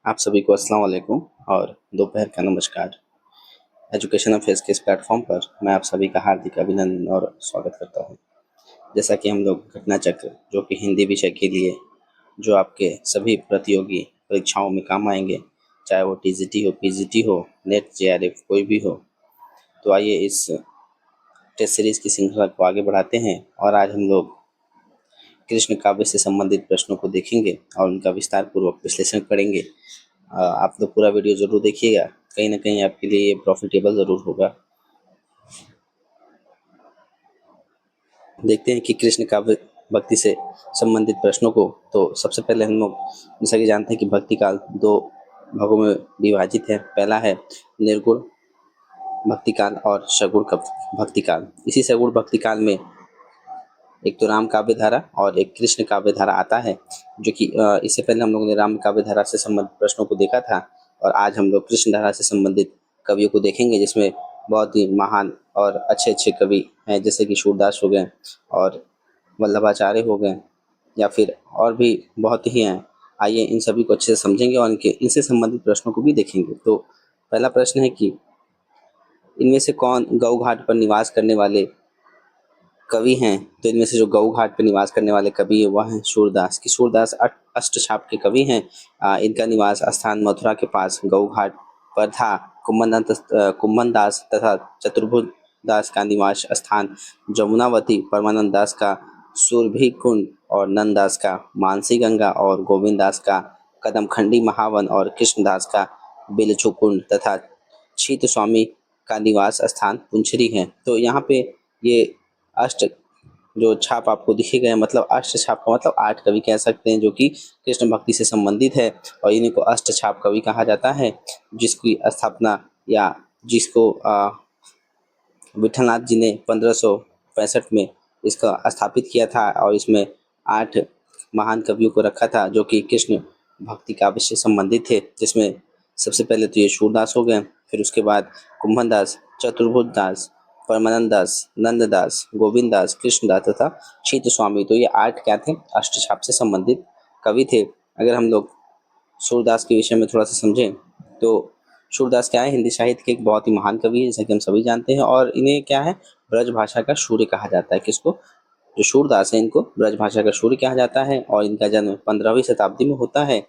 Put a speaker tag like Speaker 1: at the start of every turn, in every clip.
Speaker 1: आप सभी को अस्सलाम वालेकुम और दोपहर का नमस्कार। एजुकेशन अफेयर्स के इस प्लेटफॉर्म पर मैं आप सभी का हार्दिक अभिनंदन और स्वागत करता हूं। जैसा कि हम लोग घटना चक्र जो कि हिंदी विषय के लिए जो आपके सभी प्रतियोगी परीक्षाओं में काम आएंगे, चाहे वो टीजीटी हो, पीजीटी हो, नेट, जेआरएफ कोई भी हो, तो आइए इस टेस्ट सीरीज की श्रृंखला को आगे बढ़ाते हैं और आज हम लोग कृष्ण काव्य से संबंधित प्रश्नों को देखेंगे और उनका विस्तार पूर्वक विश्लेषण करेंगे। आप लोग पूरा वीडियो ज़रूर देखिएगा, कहीं ना कहीं आपके लिए ये प्रॉफिटेबल ज़रूर होगा। देखते हैं कि कृष्ण काव्य भक्ति से संबंधित प्रश्नों को। तो सबसे पहले हम लोग जैसा कि जानते हैं कि भक्ति काल दो भागों में विभाजित है। पहला है निर्गुण भक्ति काल और सगुण भक्ति काल। इसी सगुण भक्ति काल में एक तो राम काव्य धारा और एक कृष्ण काव्य धारा आता है, जो कि इससे पहले हम लोगों ने राम काव्य धारा से संबंधित प्रश्नों को देखा था और आज हम लोग कृष्ण धारा से संबंधित कवियों को देखेंगे, जिसमें बहुत ही महान और अच्छे अच्छे कवि हैं, जैसे कि सूरदास हो गए और वल्लभाचार्य हो गए या फिर और भी बहुत ही हैं। आइए इन सभी को अच्छे से समझेंगे और इनसे संबंधित प्रश्नों को भी देखेंगे। तो पहला प्रश्न है कि इनमें से कौन गौ घाट पर निवास करने वाले कवि हैं? तो इनमें से जो गऊ घाट पर निवास करने वाले कवि है वह हैं सूरदास। कि सूरदास अष्टछाप के कवि हैं। इनका निवास स्थान मथुरा के पास गऊ घाट पर था। कुम्भन दास तथा चतुर्भुज दास का निवास स्थान जमुनावती, परमानंद दास का सुरभि कुंड और नंददास का मानसी गंगा और गोविंद दास का कदमखंडी महावन और कृष्णदास का बिलछू कुंड तथा छीत स्वामी का निवास स्थान पुंछरी है। तो यहाँ पे ये अष्ट जो छाप आपको दिखे गए, मतलब अष्ट छाप का मतलब 8 कवि कह सकते हैं, जो कि कृष्ण भक्ति से संबंधित है और इन्हीं को अष्ट छाप कवि कहा जाता है, जिसकी स्थापना या जिसको विठलनाथ जी ने 1565 में इसका स्थापित किया था और इसमें 8 महान कवियों को रखा था जो कि कृष्ण भक्ति काव्य से संबंधित थे, जिसमें सबसे पहले तो ये सूरदास हो गए, फिर उसके बाद कुम्भन दास, चतुर्भुज दास, परमानंद दास, नंददास, गोविंद दास, कृष्णदास तथा छीत स्वामी। तो ये 8 क्या थे? अष्टछाप से संबंधित कवि थे। अगर हम लोग सूरदास के विषय में थोड़ा सा समझें तो सूरदास क्या है? हिंदी साहित्य के एक बहुत ही महान कवि है, जैसा कि हम सभी जानते हैं, और इन्हें क्या है? ब्रज भाषा का सूर्य कहा जाता है। किसको? जो सूरदास है इनको ब्रज भाषा का सूर्य कहा जाता है और इनका जन्म 15वीं शताब्दी में होता है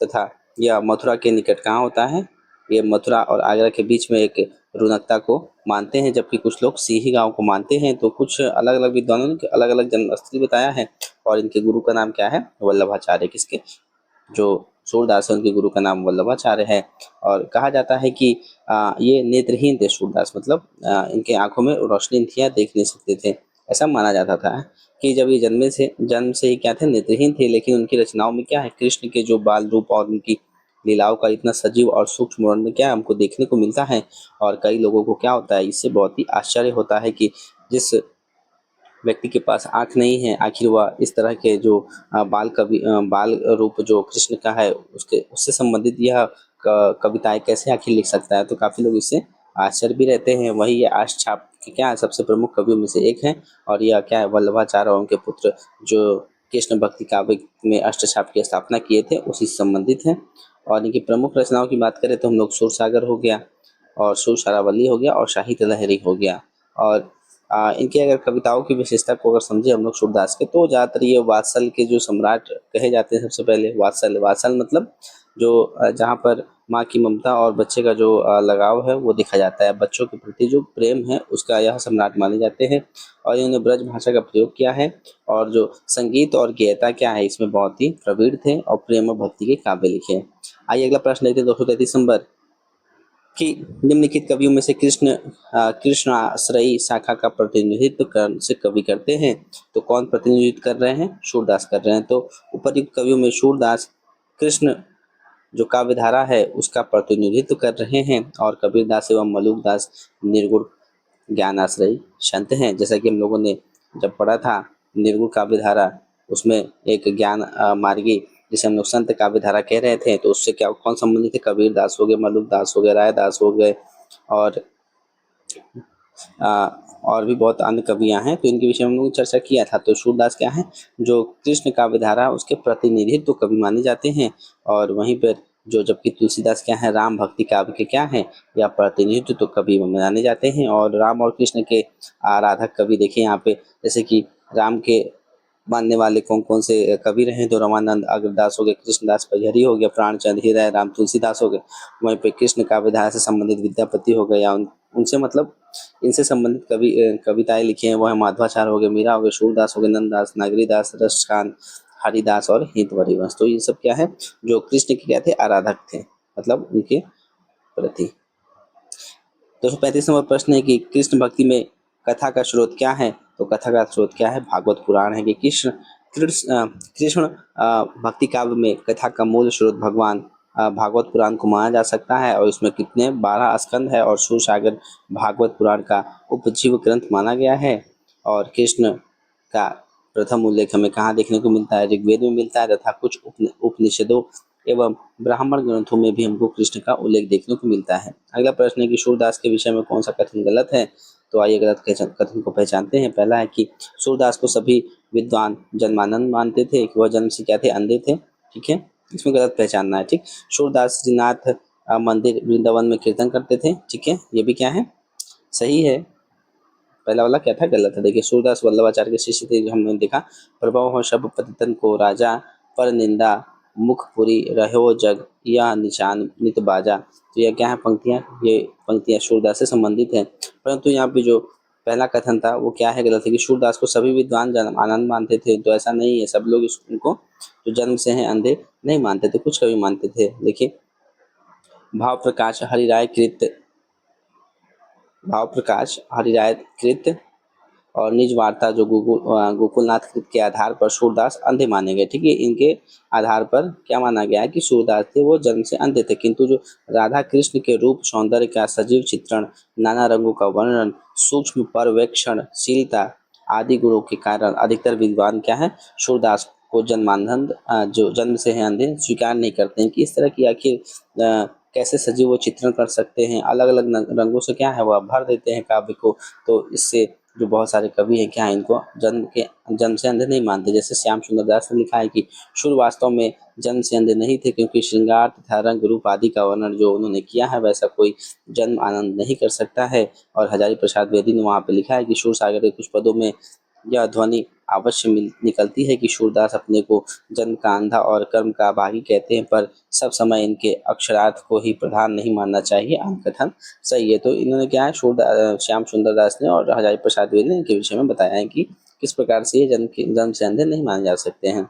Speaker 1: तथा यह मथुरा के निकट कहाँ होता है? ये मथुरा और आगरा के बीच में एक रुनकता को मानते हैं, जबकि कुछ लोग सीही गांव को मानते हैं। तो कुछ अलग अलग विद्वानों ने अलग अलग जन्मस्थल बताया है और इनके गुरु का नाम क्या है? वल्लभाचार्य। किसके? जो सूरदास है उनके गुरु का नाम वल्लभाचार्य है। और कहा जाता है कि ये नेत्रहीन थे सूरदास, मतलब इनके आंखों में रोशनी थी, देख नहीं सकते थे। ऐसा माना जाता था कि जब ये जन्म से ही क्या थे? नेत्रहीन थे, लेकिन उनकी रचनाओं में क्या है? कृष्ण के जो बाल रूप और उनकी लीलाओं का इतना सजीव और सूक्ष्म वर्णन क्या है हमको देखने को मिलता है। और कई लोगों को क्या होता है, इससे बहुत ही आश्चर्य होता है कि जिस व्यक्ति के पास आँख नहीं है, आखिर वह इस तरह के जो बाल रूप जो कृष्ण का है उससे संबंधित यह कविताएं कैसे आखिर लिख सकता है। तो काफ़ी लोग इससे आश्चर्य भी रहते हैं। वही ये अष्टछाप के क्या है? सबसे प्रमुख कवियों में से एक हैं और यह क्या है? वल्लभाचार्य और उनके पुत्र जो कृष्ण भक्ति काव्य में अष्टछाप की स्थापना किए थे उसी से संबंधित हैं। और इनकी प्रमुख रचनाओं की बात करें तो हम लोग सूरसागर हो गया और सुर शरावली हो गया और साहित्य लहरी हो गया। और इनकी अगर कविताओं की विशेषता को अगर समझे हम लोग सूरदास के, तो ज़्यादातर ये वात्सल के जो सम्राट कहे जाते हैं। सबसे पहले वात्सल मतलब जो जहाँ पर माँ की ममता और बच्चे का जो लगाव है वो देखा जाता है, बच्चों के प्रति जो प्रेम है उसका यह सम्राट माने जाते हैं। और इन्होंने ब्रज भाषा का प्रयोग किया है और जो संगीत और गेयता क्या है इसमें बहुत ही प्रवीण थे और प्रेम और भक्ति के काव्य लिखे हैं। आइए अगला प्रश्न देखते हैं 233 नंबर कि निम्नलिखित कवियों में से कृष्ण आश्रयी शाखा का प्रतिनिधित्व से कवि करते हैं। तो कौन प्रतिनिधित्व कर रहे हैं? सूरदास कर रहे हैं। तो उपर्युक्त कवियों में सूरदास कृष्ण जो काव्य धारा है उसका प्रतिनिधित्व कर रहे हैं और कबीरदास एवं मलुकदास निर्गुण ज्ञान आश्रयी संत हैं। जैसा कि हम लोगों ने जब पढ़ा था निर्गुण काव्य धारा, उसमें एक ज्ञान मार्गी जिसे हम लोग संत काव्य धारा कह रहे थे, तो उससे क्या कौन संबंधित है? कबीरदास हो गए, मलुकदास हो गए, रायदास हो गए और और भी बहुत अन्य कवियाँ हैं। तो इनके विषय में हम लोग चर्चा किया था। तो सूरदास क्या है? जो कृष्ण काव्य धारा उसके प्रतिनिधित्व कवि माने जाते हैं और वहीं पर जो जबकि तुलसीदास क्या है, राम भक्ति काव्य के क्या हैं, या प्रतिनिधित्व तो कवि माने जाते हैं। और राम और कृष्ण के आराधक कवि देखिए यहाँ पे, जैसे कि राम के मानने वाले कौन कौन से कवि रहे, तो रमानंद अग्रदास हो गए, कृष्णदास परिहरी हो गया, प्राणचंद हृदय राम तुलसीदास हो गए। वहीं पे कृष्ण काव्यधारा से संबंधित विद्यापति हो गए, या उनसे मतलब इनसे संबंधित कविताएं लिखी हैं वो है माधवाचार्य हो गए, मीरा हो गए, सूरदास हो गए, नंददास, नागरीदास, रसखान, हरिदास और हितवरी वंश। तो ये सब क्या है, जो कृष्ण के क्या थे, आराधक थे, मतलब उनके प्रति। 235 नंबर प्रश्न है कि कृष्ण भक्ति में कथा का स्रोत क्या है, तो कथा का स्रोत क्या है, भागवत पुराण है। कि कृष्ण कृष्ण कृष्ण भक्ति काव्य में कथा का मूल स्रोत भगवान भागवत पुराण को माना जा सकता है, और इसमें कितने 12 स्कंद है, और सूरसागर भागवत पुराण का उपजीव ग्रंथ माना गया है। और कृष्ण का प्रथम उल्लेख हमें कहाँ देखने को मिलता है, ऋग्वेद में मिलता है, तथा कुछ उपनिषदों एवं ब्राह्मण ग्रंथों में भी हमको कृष्ण का उल्लेख देखने को मिलता है। अगला प्रश्न है कि सूरदास के विषय में कौन सा कथन गलत है, तो आइए गलत कथन को पहचानते हैं। पहला है कि सूरदास को सभी विद्वान जन्मानंद मानते थे, कि वह जन्म से क्या थे, अंधे थे। ठीक है, इसमें गलत पहचानना है। ठीक, सूरदास श्रीनाथ मंदिर वृंदावन में कीर्तन करते थे। ठीक है, ये भी क्या है, सही है। पहला वाला क्या था, गलत है। देखिए, सूरदास वल्लभाचार्य के शिष्य थे, जो हमने देखा, प्रभव हो सब पतितन को राजा, पर निंदा मुखपुरी रहो जग, यह निशान नित बाजा। तो यह क्या है, पंक्तियां, ये पंक्तियां सूरदास से संबंधित हैं। परंतु यहाँ पे जो पहला कथन था वो क्या है, गलत है, कि सूरदास को सभी विद्वान आनंद मानते थे। तो ऐसा नहीं है, सब लोग उनको जो जन्म से हैं अंधे नहीं मानते थे, कुछ कवि मानते थे। देखिए, भाव प्रकाश हरिराय कृत भाव प्रकाश हरिराय कृत और निज वार्ता जो गोकुलनाथ कृत के आधार पर सूरदास अंधे माने गए। ठीक है, इनके आधार पर क्या माना गया है कि सूरदास थे वो जन्म से अंधे थे, किंतु जो राधा कृष्ण के रूप सौंदर्य का सजीव चित्रण, नाना रंगों का वर्णन, सूक्ष्म पर्यवेक्षणशीलता आदि गुणों के कारण अधिकतर विद्वान क्या है, सूरदास को जन्मानंद जो जन्म से है अंधे स्वीकार नहीं करते हैं। कि इस तरह की आखिर कैसे सजीव वो चित्रण कर सकते हैं, अलग अलग रंगों से क्या है वह भर देते हैं काव्य को। तो इससे जो बहुत सारे कवि हैं क्या है, इनको जन्म से अंधे नहीं मानते। जैसे श्याम सुंदर दास ने लिखा है कि सूर वास्तव में जन्म से अंधे नहीं थे, क्योंकि श्रृंगार तथा रंग रूप आदि का वर्णन जो उन्होंने किया है वैसा कोई जन्म आनंद नहीं कर सकता है। और हजारी प्रसाद बेदी ने वहाँ पे लिखा है कि सूर सागर के कुछ पदों में यह ध्वनि अवश्य निकलती है कि सूरदास अपने को जन्म का अंधा और कर्म का भागी कहते हैं, पर सब समय इनके अक्षरार्थ को ही प्रधान नहीं मानना चाहिए। आम कथन सही है। तो इन्होंने क्या है, श्याम सुंदर दास ने और हजारी प्रसाद द्विवेदी ने इनके विषय में बताया है कि किस प्रकार से ये जन्म से अंधे नहीं माने जा सकते हैं।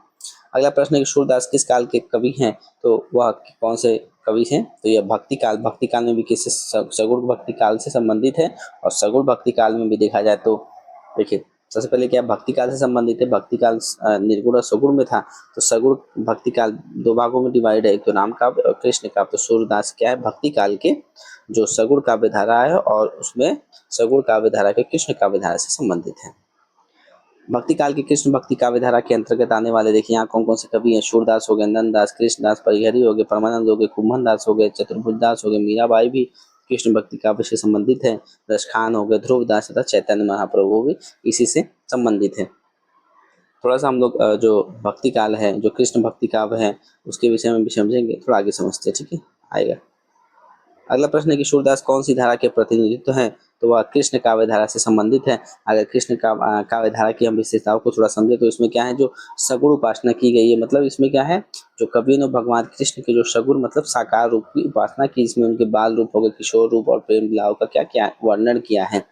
Speaker 1: अगला प्रश्न है कि सूरदास किस काल के कवि हैं, तो वह कौन से कवि हैं, तो यह भक्ति काल में भी किसी सगुण भक्ति काल से संबंधित है। और सगुण भक्ति काल में भी देखा जाए तो देखिए, सबसे पहले क्या भक्ति काल से संबंधित है, भक्ति काल निर्गुण और सगुण में था। तो सगुण भक्ति काल दो भागों में डिवाइड है, एक तो राम काव्य और कृष्ण काव्य। तो सूरदास क्या है, भक्ति काल के जो सगुण काव्य धारा है, और उसमें सगुण काव्य धारा के कृष्ण काव्य धारा से संबंधित है। भक्ति काल की कृष्ण भक्ति काव्य धारा के अंतर्गत आने वाले देखिए यहाँ कौन कौन से कवि हैं, सूरदास हो गए, नंददास, कृष्णदास परिहरी हो गए, परमानंद हो गए, कुंभन दास हो गए, चतुर्भुज दास हो गए, मीराबाई भी कृष्ण भक्ति काव्य से संबंधित है, रसखान हो गए, ध्रुव दास तथा चैतन्य महाप्रभु भी इसी से संबंधित है। थोड़ा सा हम लोग जो भक्ति काल है, जो कृष्ण भक्ति काव्य है, उसके विषय में भी समझेंगे, थोड़ा आगे समझते हैं। ठीक है, आएगा। अगला प्रश्न है कि सूरदास कौन सी धारा के प्रतिनिधित्व हैं, तो वह कृष्ण काव्य धारा से संबंधित है। अगर कृष्ण काव्य धारा की हम विशेषताओं को थोड़ा समझे तो इसमें क्या है, जो सगुण उपासना की गई है, मतलब इसमें क्या है, जो कवियों ने भगवान कृष्ण के जो सगुण मतलब साकार रूप की उपासना की, इसमें उनके बाल रूप हो गए, किशोर रूप और प्रेम लीलाओं का क्या क्या वर्णन किया है।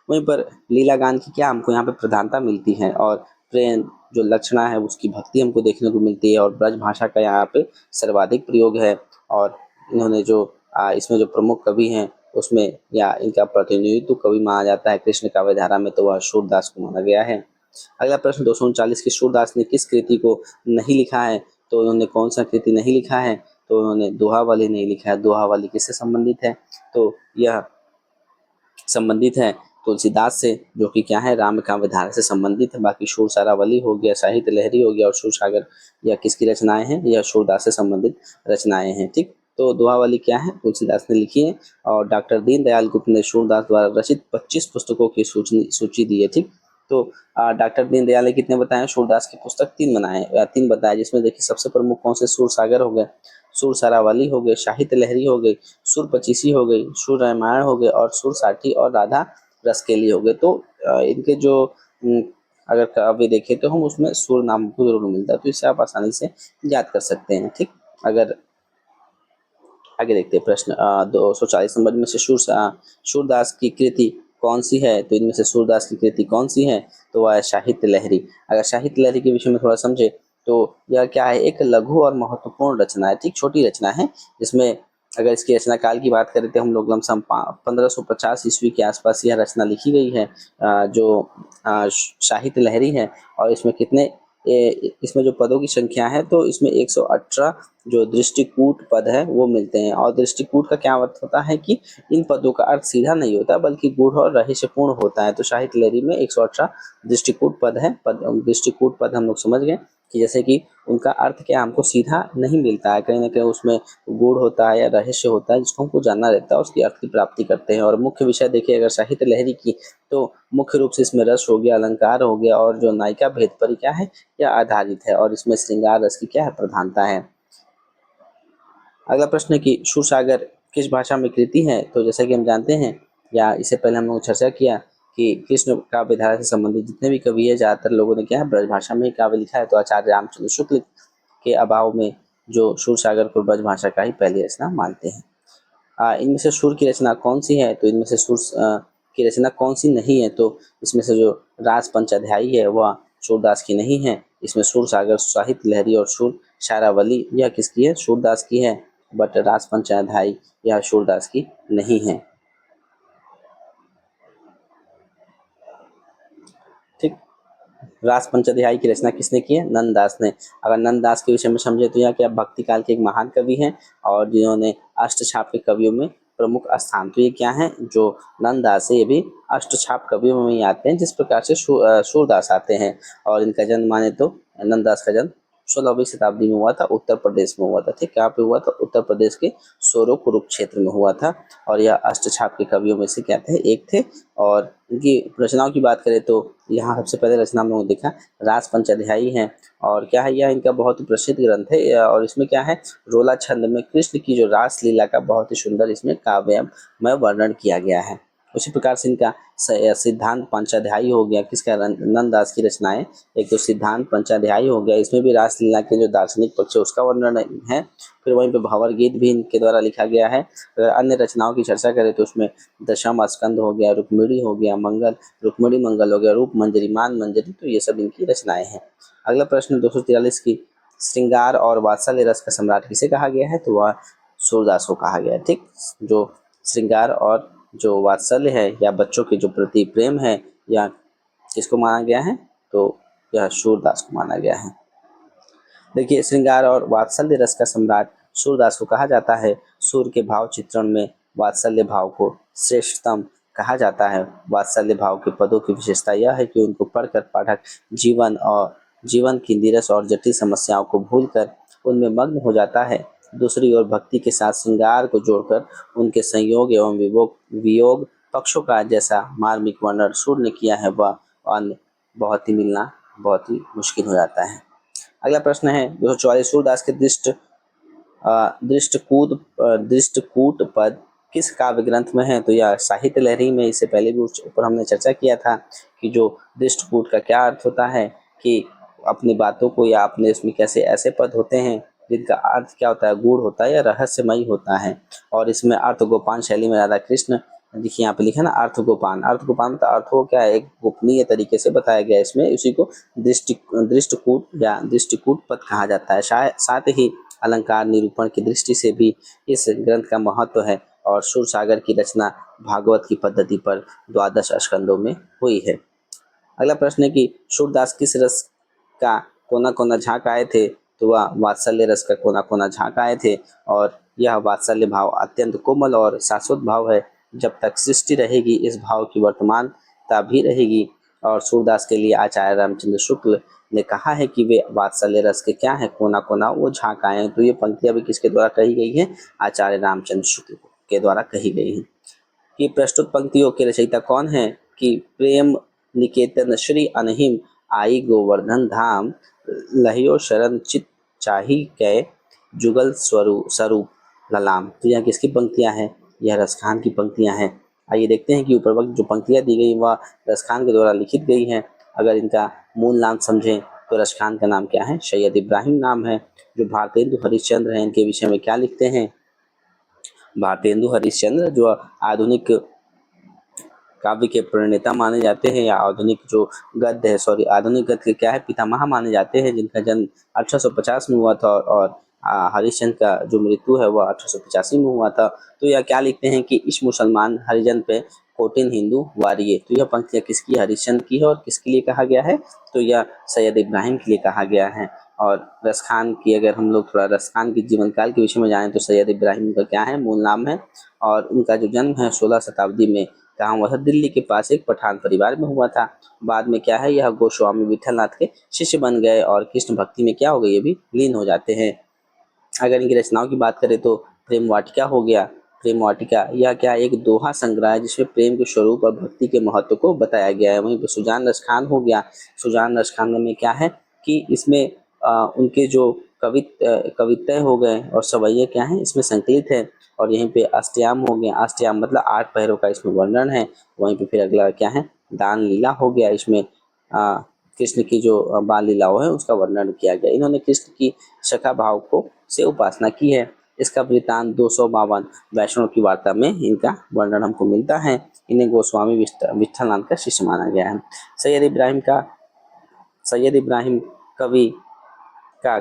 Speaker 1: वहीं पर लीला गान की क्या हमको यहाँ पे प्रधानता मिलती है, और प्रेम जो लक्षणा है उसकी भक्ति हमको देखने को मिलती है, और ब्रज भाषा का यहाँ पे सर्वाधिक प्रयोग है। और इन्होंने जो इसमें जो प्रमुख कवि हैं उसमें या इनका प्रतिनिधित्व कवि माना जाता है कृष्ण काव्य धारा में, तो वह सूरदास को माना गया है। अगला प्रश्न 239 की सूरदास ने किस कृति को नहीं लिखा है, तो उन्होंने कौन सा कृति नहीं लिखा है, तो उन्होंने दोहावली नहीं लिखा है। दोहावली किससे संबंधित है, तो यह संबंधित है तुलसीदास से, जो कि क्या है, राम काव्य धारा से संबंधित है। बाकी शूर सारावली हो गया, साहित्य लहरी हो गया, और शूर सागर यह किसकी रचनाएं हैं, यह सूरदास से संबंधित रचनाएं हैं। ठीक, तो दोहावली क्या है, तुलसीदास ने लिखी है। और डॉक्टर दीनदयाल गुप्त ने सूरदास द्वारा रचित 25 पुस्तकों की सूची दी है। ठीक, तो डॉक्टर दीनदयाल ने कितने बताए, सूरदास की पुस्तक 3 बनाए, 3 बताए, जिसमें देखिए सबसे प्रमुख कौन से, सूर सागर हो गए। सुर सरावली हो गए, साहित्य लहरी हो गई, सुर पचीसी हो गई, सुर रामायण हो गए और सुर साठी और राधा रसकेली हो गए। तो इनके जो अगर काव्य देखें तो हम उसमें सुर नाम को जरूर मिलता है, तो इससे आप आसानी से याद कर सकते हैं। ठीक, अगर आगे देखते हैं प्रश्न 240 नंबर में से सूरदास की कृति कौन सी है? तो इनमें से सूरदास की कृति कौन सी है? तो वह है साहित्य लहरी। अगर साहित्य लहरी के विषय में थोड़ा समझे तो यह क्या है, एक लघु और महत्वपूर्ण रचना है। ठीक, छोटी रचना है जिसमें अगर इसकी रचना काल की बात करें तो हम लोग लमसम 1550 ईस्वी के आसपास यह रचना लिखी गई है, जो साहित्य लहरी है। और इसमें कितने इसमें जो पदों की संख्या है तो इसमें 118 जो दृष्टिकूट पद है वो मिलते हैं। और दृष्टिकूट का क्या अर्थ होता है कि इन पदों का अर्थ सीधा नहीं होता बल्कि गूढ़ और रहस्यपूर्ण होता है। तो साहित्य लहरी में 118 दृष्टिकूट पद है। दृष्टिकूट पद हम लोग समझ गए कि जैसे कि उनका अर्थ क्या हमको सीधा नहीं मिलता है, कहीं ना कहीं उसमें गूढ़ होता है या रहस्य होता है जिसको हमको जानना रहता है, उसकी अर्थ की प्राप्ति करते हैं। और मुख्य विषय देखिए अगर साहित्य लहरी की तो मुख्य रूप से इसमें रस हो गया, अलंकार हो गया और जो नायिका भेद पर क्या है या आधारित है। और इसमें श्रृंगार रस की क्या है, प्रधानता है। अगला प्रश्न है कि सूरसागर किस भाषा में कृति है? तो जैसा कि हम जानते हैं या इससे पहले हम लोग चर्चा किया कि कृष्ण काव्य धारा से संबंधित जितने भी कवि है ज्यादातर लोगों ने क्या है ब्रज भाषा में काव्य लिखा है। तो आचार्य रामचंद्र शुक्ल के अभाव में जो सूरसागर को ब्रज भाषा का ही पहली रचना मानते हैं। इनमें से सुर की रचना कौन सी है? तो इनमें से सुर की रचना कौन सी नहीं है? तो इसमें से जो रास पंचाध्यायी है वह सूरदास की नहीं है। इसमें सुर सागर, साहित्य लहरी और सुर शारावली यह किसकी है? सूरदास की है। बट रास पंचाध्यायी यह सूरदास की नहीं है। ठीक, रास पंचाध्यायी की रचना किसने की है? नंददास ने। अगर नंददास के विषय में समझे तो यह क्या भक्ति काल के एक महान कवि हैं और जिन्होंने अष्टछाप के कवियों में प्रमुख स्थान। तो ये क्या है, जो नंददास है ये भी अष्टछाप कवियों में ही आते हैं जिस प्रकार से सूरदास आते हैं। और इनका जन्म माने तो नंददास का जन्म 16वीं शताब्दी में हुआ था, उत्तर प्रदेश में हुआ था। ठीक, कहाँ पे हुआ था? उत्तर प्रदेश के सोरो कुरुक्षेत्र में हुआ था। और यह अष्टछाप के कवियों में से क्या थे? एक थे। और इनकी रचनाओं की बात करें तो यहाँ सबसे पहले रचना हम लोगों ने देखा रास पंचाध्यायी है। और क्या है, यह इनका बहुत ही प्रसिद्ध ग्रंथ है। और इसमें क्या है, रोला छंद में कृष्ण की जो रास लीला का बहुत ही सुंदर इसमें काव्यमय वर्णन किया गया है। उसी प्रकार से इनका सिद्धांत पंचाध्यायी हो गया, किसका? नंददास की रचनाएं। एक तो सिद्धांत पंचाध्यायी हो गया, इसमें भी रासलीला के जो दार्शनिक पक्ष है उसका वर्णन है। फिर वहीं पे भंवर गीत भी इनके द्वारा लिखा गया है। अगर अन्य रचनाओं की चर्चा करें तो उसमें दशम स्कंद हो गया, रुक्मिणी हो गया, मंगल, रुक्मिणी मंगल हो गया, रूप मंजरी, मान मंजरी, तो ये सब इनकी रचनाएं हैं। अगला प्रश्न 243 की श्रृंगार और वात्सल्य रस का सम्राट किसे कहा गया है? तो वह सूरदास को कहा गया है। ठीक, जो श्रृंगार और जो वात्सल्य है या बच्चों के जो प्रति प्रेम है या किसको माना गया है? तो यह सूरदास को माना गया है। देखिए, श्रृंगार और वात्सल्य रस का सम्राट सूरदास को कहा जाता है। सूर के भाव चित्रण में वात्सल्य भाव को श्रेष्ठतम कहा जाता है। वात्सल्य भाव के पदों की विशेषता यह है कि उनको पढ़कर पाठक जीवन की नीरस और जटिल समस्याओं को भूलकर उनमें मग्न हो जाता है। दूसरी ओर भक्ति के साथ श्रृंगार को जोड़कर उनके संयोग एवं वियोग पक्षों का जैसा मार्मिक वर्णन सूर ने किया है वह अन्य बहुत ही मिलना बहुत ही मुश्किल हो जाता है। अगला प्रश्न है 244 सूरदास के दृष्टकूट पद किस काव्य ग्रंथ में है? तो यह साहित्य लहरी में। इससे पहले भी उस ऊपर हमने चर्चा किया था कि जो दृष्टकूट का क्या अर्थ होता है कि अपनी बातों को या अपने इसमें कैसे ऐसे पद होते हैं जिनका अर्थ क्या होता है, गूढ़ होता है या रहस्यमयी होता है। और इसमें अर्थ गोपान शैली में राधा कृष्ण, देखिए यहाँ पे लिखा ना अर्थ गोपान मतलब अर्थ को क्या है, एक गोपनीय तरीके से बताया गया है इसमें। उसी को दृष्टकूट या दृष्टिकूट पद कहा जाता है। साथ ही अलंकार निरूपण की दृष्टि से भी इस ग्रंथ का महत्व है। और सूरसागर की रचना भागवत की पद्धति पर 12 स्कंदों में हुई है। अगला प्रश्न है कि सूरदास किस रस का कोना कोना झांक आए थे? तो वह वात्सल्य रस का कोना कोना झांक आए थे। और यह वात्सल्य भाव अत्यंत कोमल और शाश्वत भाव है। जब तक सृष्टि रहेगी इस भाव की वर्तमानता भी रहेगी। और सूरदास के लिए आचार्य रामचंद्र शुक्ल ने कहा है कि वे वात्सल्य रस के क्या है, कोना कोना वो झांक आए हैं। तो ये पंक्तियां भी किसके द्वारा कही गई है? आचार्य रामचंद्र शुक्ल के द्वारा कही गई है। कि प्रस्तुत पंक्तियों के रचयिता कौन है? कि प्रेम निकेतन श्री अनहिम आई गोवर्धन धाम, लहियो शरण चित चाही कै, जुगल स्वरूप ललाम। तो यह किसकी पंक्तियां हैं? यह रसखान की पंक्तियां हैं। आइए देखते हैं कि ऊपर्वक्त जो पंक्तियां दी गई वह रसखान के द्वारा लिखित गई हैं। अगर इनका मूल नाम समझें तो रसखान का नाम क्या है? सैयद इब्राहिम नाम है। जो भारतेंदु हरिश्चंद्र हैं इनके विषय में क्या लिखते हैं? भारतेंदु हरिश्चंद्र जो आधुनिक काव्य के प्रणेता माने जाते हैं, या आधुनिक जो गद्य है, आधुनिक गद्य के क्या है? पितामह माने जाते हैं, जिनका जन्म 1850 में हुआ था और हरिश्चंद्र का जो मृत्यु है वह 1885 में हुआ था। तो यह क्या लिखते हैं कि इस मुसलमान हरिजन पे कोटिन हिंदू वारिये। तो यह पंक्तियां किसकी? हरिश्चंद्र की है। और किसके लिए कहा गया है? तो यह सैयद इब्राहिम के लिए कहा गया है। और रसखान की अगर हम लोग थोड़ा रसखान के जीवन काल के विषय में जाएं तो सैयद इब्राहिम का क्या है? मूल नाम है। और उनका जो जन्म है 16 शताब्दी में कहाँ हुआ था? दिल्ली के पास एक पठान परिवार में हुआ था। बाद में क्या है? यह गोस्वामी विठलनाथ के शिष्य बन गए और कृष्ण भक्ति में क्या हो गए? ये भी लीन हो जाते हैं। अगर इनकी रचनाओं की बात करें तो प्रेम वाटिका हो गया। प्रेम वाटिका यह क्या? एक दोहा संग्रह है जिसमें प्रेम के स्वरूप और भक्ति के महत्व को बताया गया है। वहीं पर सुजान रसखान हो गया। सुजान रसखान में क्या है कि इसमें उनके जो कविताएं हो गए और सवैये क्या हैं इसमें संकलित है। और यहीं पे अष्टयाम हो गया। अष्टयाम मतलब 8 पहरों का इसमें वर्णन है। वहीं पे फिर अगला क्या है? दान लीला हो गया। इसमें कृष्ण की जो बाल लीलाओं है उसका वर्णन किया गया। इन्होंने कृष्ण की सखा भाव को से उपासना की है। इसका वृतांत 252 वैष्णव की वार्ता में इनका वर्णन हमको मिलता है। इन्हें गोस्वामी विठलनाथ का शिष्य माना गया है। सैयद इब्राहिम कवि का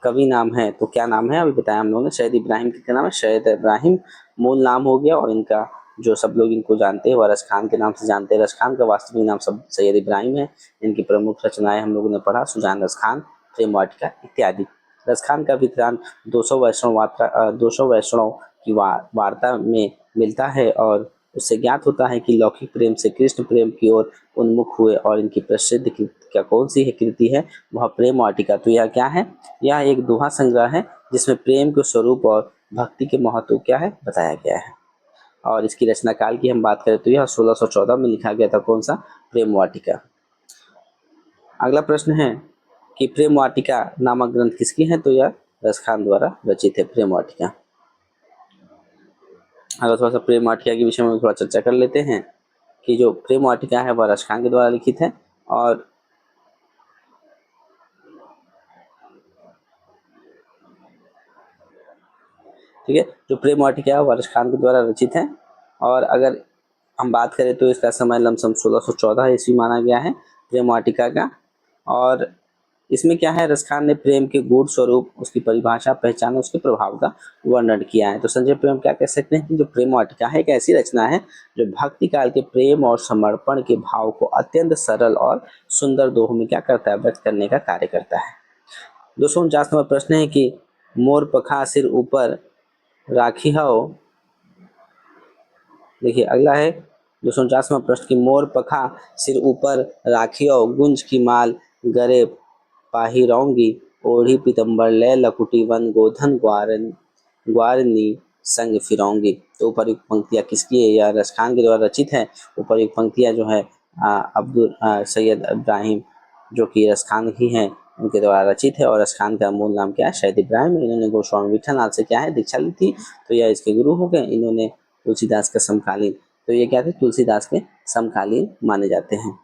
Speaker 1: कवि नाम है तो क्या नाम है? अभी बताया हम लोगों ने। सैयद इब्राहिम का क्या नाम है? सैयद इब्राहिम मूल नाम हो गया। और इनका जो सब लोग इनको जानते हैं वह रसखान के नाम से जानते हैं। रसखान का वास्तविक नाम सब सैयद इब्राहिम है। इनकी प्रमुख रचनाएं हम लोगों ने पढ़ा, सुजान रसखान, प्रेम वाटिका इत्यादि। रसखान का वितरण 200 वैष्णव की वार्ता में मिलता है और उससे ज्ञात होता है कि लौकिक प्रेम से कृष्ण प्रेम की ओर उन्मुख हुए। और इनकी प्रसिद्ध क्या कौन सी कृति है? वह प्रेम वाटिका। तो यह क्या है? यह एक दोहा संग्रह है जिसमें प्रेम के स्वरूप और भक्ति के महत्व क्या है? बताया गया है। और इसकी रचना काल की हम बात करें तो यह 1614 में लिखा गया था। कौन सा? प्रेम वाटिका। अगला प्रश्न है कि प्रेम वाटिका नामक ग्रंथ किसकी है? तो यह रसखान द्वारा रचित है प्रेम वाटिका। अगर थोड़ा सा प्रेम वाटिका के विषय में थोड़ा चर्चा कर लेते हैं कि जो प्रेम वाटिका है वह रसखान के द्वारा लिखित है। और ठीक है, जो प्रेम वाटिका है वह रसखान के द्वारा रचित है। और अगर हम बात करें तो इसका समय लमसम 1614 ईस्वी माना गया है प्रेम वाटिका का। और इसमें क्या है? रसखान ने प्रेम के गूढ़ स्वरूप, उसकी परिभाषा, पहचान, उसके प्रभाव का वर्णन किया है। तो संजय प्रेम क्या कह सकते हैं कि जो प्रेम वाटिका है एक ऐसी रचना है जो भक्ति काल के प्रेम और समर्पण के भाव को अत्यंत सरल और सुंदर दोहों में क्या करता है? व्यक्त करने का कार्य करता है। 249 नंबर प्रश्न है कि मोर पखा सिर ऊपर राखी हो। देखिए अगला है 249वां प्रश्न की मोर पखा सिर ऊपर राखियो, गुंज की माल गरे पाहिरौंगी, ओढ़ी पीतम्बर ले लकुटी वन गोधन ग्वारनी संग फिरौंगी। तो उपर्युक्त पंक्तियां किसकी है? या रसखान के द्वारा रचित है। उपर्युक्त पंक्तियां जो है सैयद इब्राहिम जो कि रसखान ही हैं उनके द्वारा रचित है। और रसखान का मूल नाम क्या है? सैयद इब्राहिम। इन्होंने गोस्वामी विठलनाथ से क्या है? दीक्षा ली थी। तो यह इसके गुरु हो गए। इन्होंने तुलसीदास के समकालीन, तो ये क्या थे? तुलसीदास के समकालीन माने जाते हैं।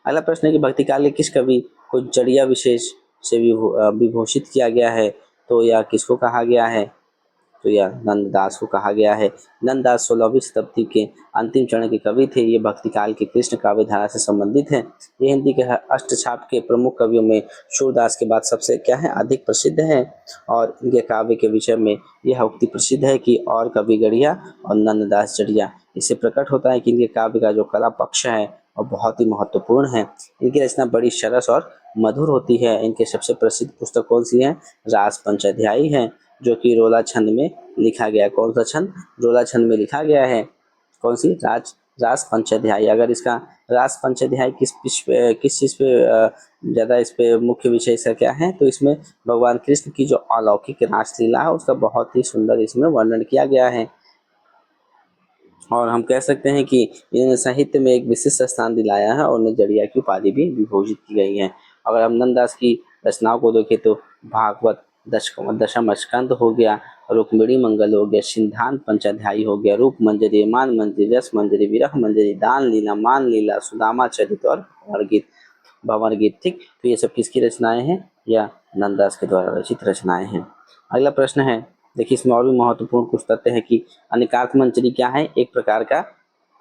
Speaker 1: अगला प्रश्न है कि भक्ति काल के किस कवि को जड़िया विशेष से विभूषित किया गया है? तो यह किसको कहा गया है? तो यह नंददास को कहा गया है। नंददास 16वीं शताब्दी के अंतिम चरण के कवि थे। ये भक्ति काल के कृष्ण काव्य धारा से संबंधित है। ये हिंदी के अष्टछाप के प्रमुख कवियों में सूरदास के बाद सबसे क्या है? अधिक प्रसिद्ध है। और इनके काव्य के विषय में यह उक्ति प्रसिद्ध है कि और कवि गढ़िया और नंददास जड़िया। इससे प्रकट होता है कि इनके काव्य का जो कला पक्ष है और बहुत ही महत्वपूर्ण है। इनकी रचना बड़ी सरस और मधुर होती है। इनके सबसे प्रसिद्ध पुस्तक कौन सी है? रास पंचाध्यायी है, जो कि रोला छंद में लिखा गया है। कौन सा छंद? रोला छंद में लिखा गया है। कौन सी? रास पंचाध्यायी। अगर इसका रास पंचाध्यायी किस चीज पे ज्यादा इस पे मुख्य विषय इसका क्या है? तो इसमें भगवान कृष्ण की जो अलौकिक रासलीला है उसका बहुत ही सुंदर इसमें वर्णन किया गया है। और हम कह सकते हैं कि इन्होंने साहित्य में एक विशिष्ट स्थान दिलाया है और उन्हें जड़िया की उपाधि भी विभूषित की गई है। अगर हम नंददास की रचनाओं को देखें तो भागवत, दशम स्कंद हो गया, रुक्मिणी मंगल हो गया, सिद्धांत पंचाध्यायी हो गया, रूप मंजरी, मान मंजरी, रस मंजरी, विरह मंजरी, दान लीला, मान लीला, सुदामा चरित और भंवर गीत। ठीक, तो ये सब किसकी रचनाएं हैं? या नंददास के द्वारा रचित रचनाएं हैं। अगला प्रश्न है, देखिए इसमें और भी महत्वपूर्ण कुछ तथ्य है कि अनेकार्थ मंजरी क्या है? एक प्रकार का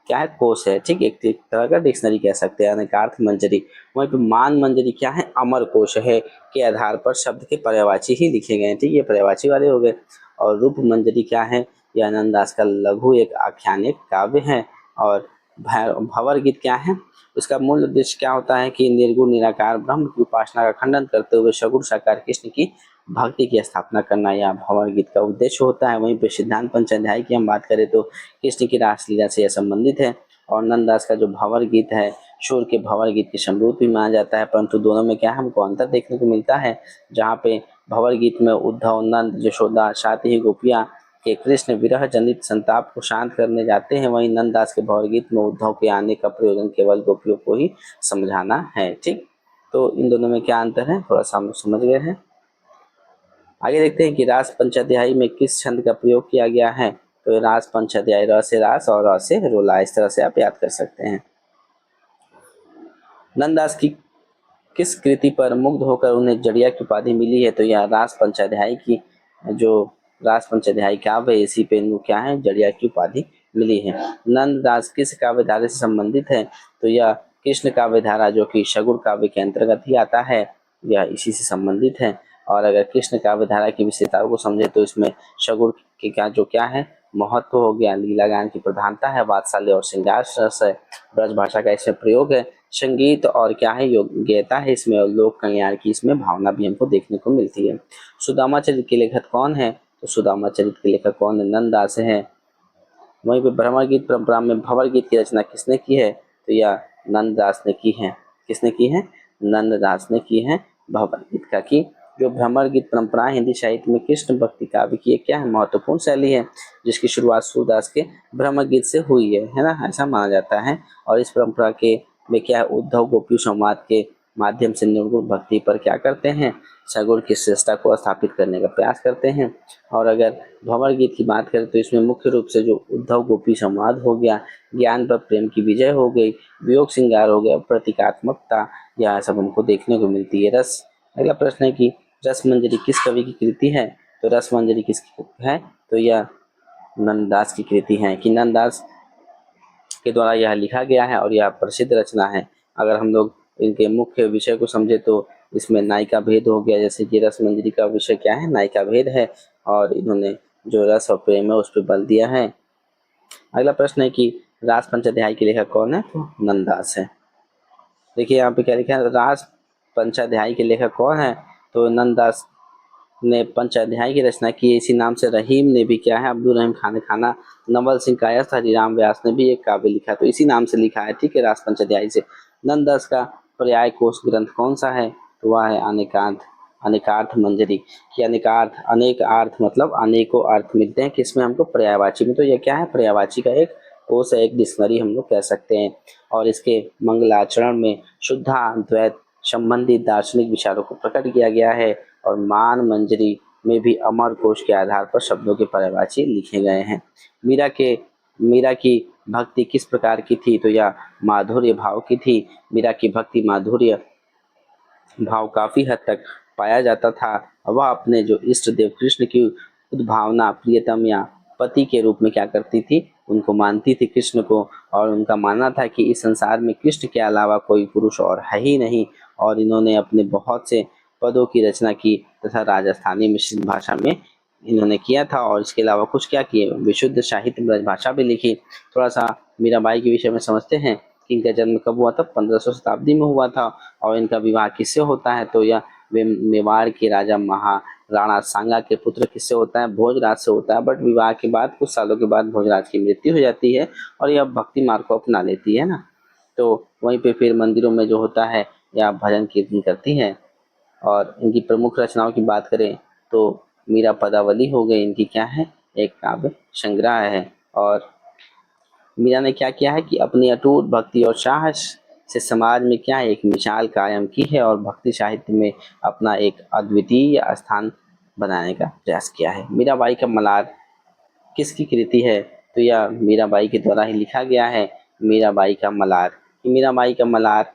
Speaker 1: क्या है? कोश है। ठीक, एक तरह का डिक्शनरी कह सकते हैं अनेकार्थ मंजरी। वहीं पे मान मंजरी क्या है? अमर कोश है, के आधार पर शब्द के पर्यायवाची ही लिखे गए हैं। ठीक, ये पर्यायवाची वाले हो गए। और रूप मंजरी क्या है? यह नंददास का लघु एक आख्यानिक काव्य है। और भंवर गीत क्या है? उसका मूल उद्देश्य क्या होता है कि निर्गुण निराकार ब्रह्म की उपासना का खंडन करते हुए सगुण साकार कृष्ण की भक्ति की स्थापना करना यह भंवर गीत का उद्देश्य होता है। वहीं पे सिद्धांत पंचाध्याय की हम बात करें तो कृष्ण की रासलीला से यह संबंधित है। और नंददास का जो भंवर गीत है, शूर के भंवर गीत के समरूप भी माना जाता है, परंतु दोनों में क्या हमको अंतर देखने को मिलता है। जहाँ पे भंवर गीत में उद्धव, नंद, यशोदा, साथ ही गोपियाँ के कृष्ण विरह जनित संताप को शांत करने जाते हैं, वहीं नंददास के भंवर गीत में उद्धव के आने का प्रयोजन केवल गोपियों को ही समझाना है। ठीक, तो इन दोनों में क्या अंतर है, थोड़ा सा हम लोग समझ गए हैं। आगे देखते हैं कि रास पंचाध्यायी में किस छंद का प्रयोग किया गया है। तो रास पंचाध्यायी र से रास और र से रोला, इस तरह से आप याद कर सकते हैं। नंददास की किस कृति पर मुग्ध होकर उन्हें जड़िया की उपाधि मिली है? तो यह रास पंचाध्यायी की जो रास पंचाध्यायी काव्य है, इसी पे इनको क्या है? जड़िया की उपाधि मिली है। नंददास किस काव्य धारा से संबंधित है? तो यह कृष्ण काव्य धारा जो कि सगुण काव्य के अंतर्गत ही आता है, यह इसी से संबंधित है। और अगर कृष्ण काव्य धारा की विशेषताओं को समझे तो इसमें सगुण के क्या है? महत्व हो गया, लीला गान की प्रधानता है, वात्सल्य और श्रृंगार रस है, ब्रज भाषा का इसमें प्रयोग है, संगीत और क्या है? योग्यता है इसमें, और लोक कल्याण की इसमें भावना भी हमको देखने को मिलती है। सुदामा चरित के लेखक कौन है? तो सुदामा चरित के लेखक कौन है? नंददास है। वहीं पे भ्रमर गीत परंपरा में भंवर गीत की रचना किसने की है? तो यह नंददास ने की है। किसने की है? नंददास ने की है भंवर गीत का की। जो भ्रमर गीत परंपरा हिंदी साहित्य में कृष्ण भक्ति काव्य की एक क्या है? महत्वपूर्ण शैली है, जिसकी शुरुआत सूरदास के भ्रमर गीत से हुई है ना, ऐसा माना जाता है। और इस परंपरा के में क्या है? उद्धव गोपी संवाद के माध्यम से निर्गुण भक्ति पर क्या करते हैं? सगुण की श्रेष्ठता को स्थापित करने का प्रयास करते हैं। और अगर भंवर गीत की बात करें तो इसमें मुख्य रूप से जो उद्धव गोपी संवाद हो गया, ज्ञान पर प्रेम की विजय हो गई, वियोग श्रृंगार हो गया, प्रतीकात्मकता, यह सब हमको देखने को मिलती है। रस, अगला प्रश्न है कि रस मंजरी किस कवि की कृति है? तो रस मंजरी किसकी है? तो यह नंददास की कृति है, कि नंददास के द्वारा यह लिखा गया है और यह प्रसिद्ध रचना है। अगर हम लोग इनके मुख्य विषय को समझे तो इसमें नायिका भेद हो गया, जैसे कि रस मंजरी का विषय क्या है? नायिका भेद है, और इन्होंने जो रस और प्रेम है उस पर बल दिया है। अगला प्रश्न है कि रास पंचाध्याय के लेखक कौन है? तो नंददास है। देखिए यहाँ पे क्या लिखा है, रास पंचाध्याय के लेखक कौन है? तो नंददास ने पंचाध्याय की रचना की। इसी नाम से रहीम ने भी क्या है? अब्दुल रहीम खान खाना, नवल सिंह कायस्थ, हरिराम व्यास ने भी एक काव्य लिखा, तो इसी नाम से लिखा है। ठीक है, रास पंचाध्याय से। नंददास का पर्याय कोश ग्रंथ कौन सा है? तो वह है अनेकार्थ मंजरी। कि अनेकार्थ, अनेक अर्थ मतलब अनेकों अर्थ मिलते हैं किसमें हमको? पर्यायवाची में। तो यह क्या है? पर्यायवाची का एक कोश है, एक डिक्शनरी हम लोग कह सकते हैं। और इसके मंगलाचरण में शुद्धाद्वैत संबंधी दार्शनिक विचारों को प्रकट किया गया है। और मान मंजरी में भी अमर कोश के आधार पर शब्दों के पर्यायवाची लिखे गए हैं। मीरा की भक्ति किस प्रकार की थी? तो यह माधुर्य भाव की थी। मीरा की भक्ति माधुर्य भाव काफी हद तक पाया जाता था। वह अपने जो इष्ट देव कृष्ण की उद्भावना, प्रियतम या पति के रूप में क्या करती थी? उनको मानती थी, कृष्ण को। और उनका मानना था कि इस संसार में कृष्ण के अलावा कोई पुरुष और है ही नहीं। और इन्होंने अपने बहुत से पदों की रचना की तथा राजस्थानी मिश्रित भाषा में इन्होंने किया था। और इसके अलावा कुछ क्या किए? विशुद्ध साहित्य ब्रज भाषा भी लिखी। थोड़ा सा मीराबाई के विषय में समझते हैं कि इनका जन्म कब हुआ था? 1500 शताब्दी में हुआ था। और इनका विवाह किससे होता है? तो यह मेवाड़ के राजा महाराणा सांगा के पुत्र किससे होता है? भोजराज से होता है। बट विवाह के बाद कुछ सालों के बाद भोजराज की मृत्यु हो जाती है और यह भक्ति मार्ग को अपना लेती है ना। तो वहीं पे फिर मंदिरों में जो होता है यह भजन कीर्तन करती है। और इनकी प्रमुख रचनाओं की बात करें तो मीरा पदावली हो गई, इनकी क्या है? एक काव्य संग्रह है। और मीरा ने क्या किया है कि अपनी अटूट भक्ति और साहस से समाज में क्या है? एक मिसाल कायम की है और भक्ति साहित्य में अपना एक अद्वितीय स्थान बनाने का प्रयास किया है। मीराबाई का मलार किसकी कृति है? तो यह मीराबाई के द्वारा ही लिखा गया है। मीराबाई का मलार, मीराबाई का मलार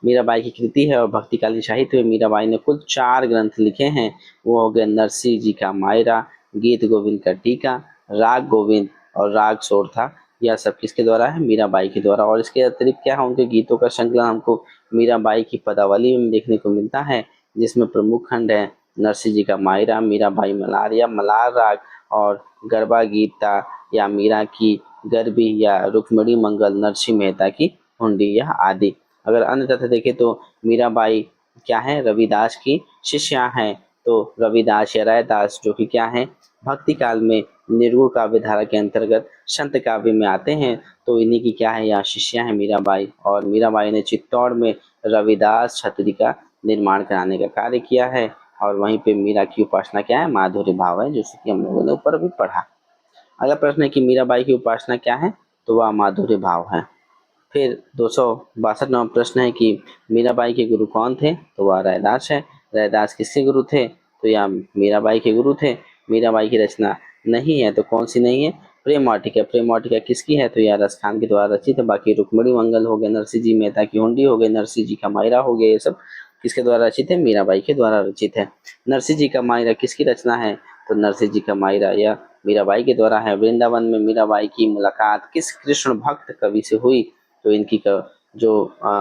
Speaker 1: मीराबाई की कृति है और भक्तिकालीन साहित्य में मीराबाई ने कुल 4 ग्रंथ लिखे हैं। वो हो गए नरसिंह जी का मायरा, गीत गोविंद का टीका, राग गोविंद और राग सोर था। यह सब किसके द्वारा है? मीराबाई के द्वारा। और इसके अतिरिक्त क्या है, उनके गीतों का संकलन हमको मीराबाई की पदावली में देखने को मिलता है, जिसमें प्रमुख खंड है नरसिंह जी का मायरा, मीराबाई मलार या मलार राग और गरबा गीता या मीरा की गरबी या रुक्मिणी मंगल, नरसिंह मेहता की हुंडी या आदि। अगर अन्य तथ्य देखें तो मीराबाई क्या है? रविदास की शिष्या हैं। तो रविदास या रैदास जो कि क्या है? भक्ति काल में निर्गुण काव्य धारा के अंतर्गत संत काव्य में आते हैं। तो इन्हीं की क्या है? यहाँ शिष्या है मीराबाई। और मीराबाई ने चित्तौड़ में रविदास छतरी का निर्माण कराने का कार्य किया है। और वहीं पे मीरा की उपासना क्या है? माधुर्य भाव है, जैसे कि हम लोगों ने ऊपर भी पढ़ा। अगला प्रश्न है कि मीराबाई की उपासना क्या है? तो वह माधुर्य भाव है। फिर 262वां प्रश्न है कि मीराबाई के गुरु कौन थे? तो वह रैदास है। रैदास किसके गुरु थे? तो यह मीराबाई के गुरु थे। मीराबाई की रचना नहीं है, तो कौन सी नहीं है? प्रेम वाटिका। प्रेम वाटिका किसकी है? तो यह रस खान के द्वारा रचित है। बाकी रुक्मिणी मंगल हो गया, नरसिंह जी मेहता की हुंडी हो गई, नरसिंह जी का मायरा हो गया, ये सब किसके द्वारा रचित है? मीराबाई के द्वारा रचित है। नरसिंह जी का मायरा किसकी रचना है? तो नरसिंह जी का मायरा यह मीराबाई के द्वारा है। वृंदावन में मीराबाई की मुलाकात किस कृष्ण भक्त कवि से हुई? तो इनकी जो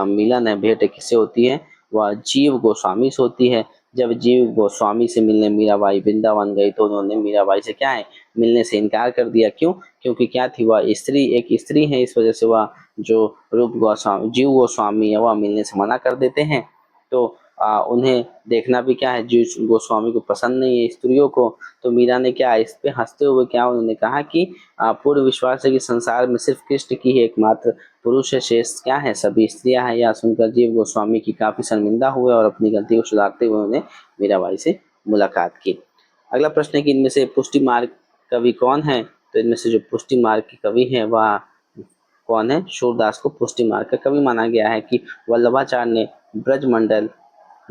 Speaker 1: मिलन है, भेंट किससे होती है? वह जीव गोस्वामी से होती है। जब जीव गोस्वामी से मिलने मीराबाई वृंदावन गई तो उन्होंने मीराबाई से क्या है? मिलने से इनकार कर दिया। क्यों? क्योंकि क्या थी? वह स्त्री, एक स्त्री है, इस वजह से वह जो रूप गोस्वामी, जीव गोस्वामी है, वह मिलने से मना कर देते हैं। तो उन्हें देखना भी क्या है? जीव गोस्वामी को पसंद नहीं है स्त्रियों को। तो मीरा ने क्या, इस पे हंसते हुए क्या उन्होंने कहा कि पूर्ण विश्वास है कि संसार में सिर्फ कृष्ण की ही एकमात्र पुरुष है, शेष क्या है? सभी स्त्रियां हैं। यह सुनकर जीव गोस्वामी की काफी शर्मिंदा हुए और अपनी गलती को सुधारते हुए उन्हें मीराबाई से मुलाकात की। अगला प्रश्न है कि इनमें से पुष्टि मार्ग कवि कौन है? तो इनमें से जो पुष्टि मार्ग के कवि है वह कौन है? सूरदास को पुष्टि मार्ग का कवि माना गया है। कि वल्लभाचार्य ने ब्रजमंडल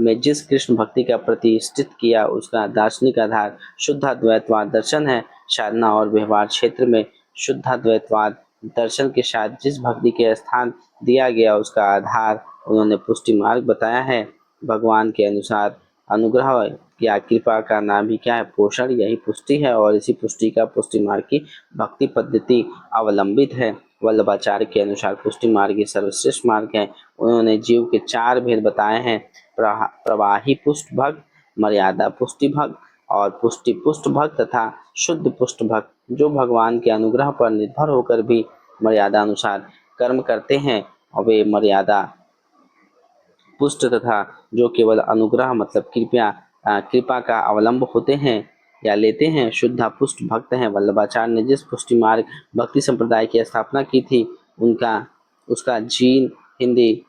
Speaker 1: में जिस कृष्ण भक्ति का प्रतिष्ठित किया, उसका दार्शनिक आधार शुद्धाद्वैतवाद दर्शन है। साधना और व्यवहार क्षेत्र में शुद्धाद्वैतवाद दर्शन के साथ जिस भक्ति के स्थान दिया गया, उसका आधार उन्होंने पुष्टि मार्ग बताया है। भगवान के अनुसार अनुग्रह या कृपा का नाम ही क्या है? पोषण, यही पुष्टि है। और इसी पुष्टि का पुष्टि मार्ग की भक्ति पद्धति अवलंबित है। वल्लभाचार्य के अनुसार पुष्टि मार्ग ही सर्वश्रेष्ठ मार्ग है। उन्होंने जीव के 4 भेद बताए हैं: प्रवाही पुष्ट भक्त, मर्यादा पुष्टि भक्त और पुष्टि पुष्ट भक्त तथा शुद्ध पुष्ट भक्त, जो भगवान के अनुग्रह पर निर्भर होकर भी मर्यादा अनुसार कर्म करते हैं। और वे मर्यादा पुष्ट तथा जो केवल अनुग्रह मतलब कृपा का अवलंब होते हैं या लेते हैं, शुद्ध पुष्ट भक्त हैं। वल्लभाचार्य ने जिस पुष्टि मार्ग भक्ति संप्रदाय की स्थापना की थी, उनका उसका जीन हिंदी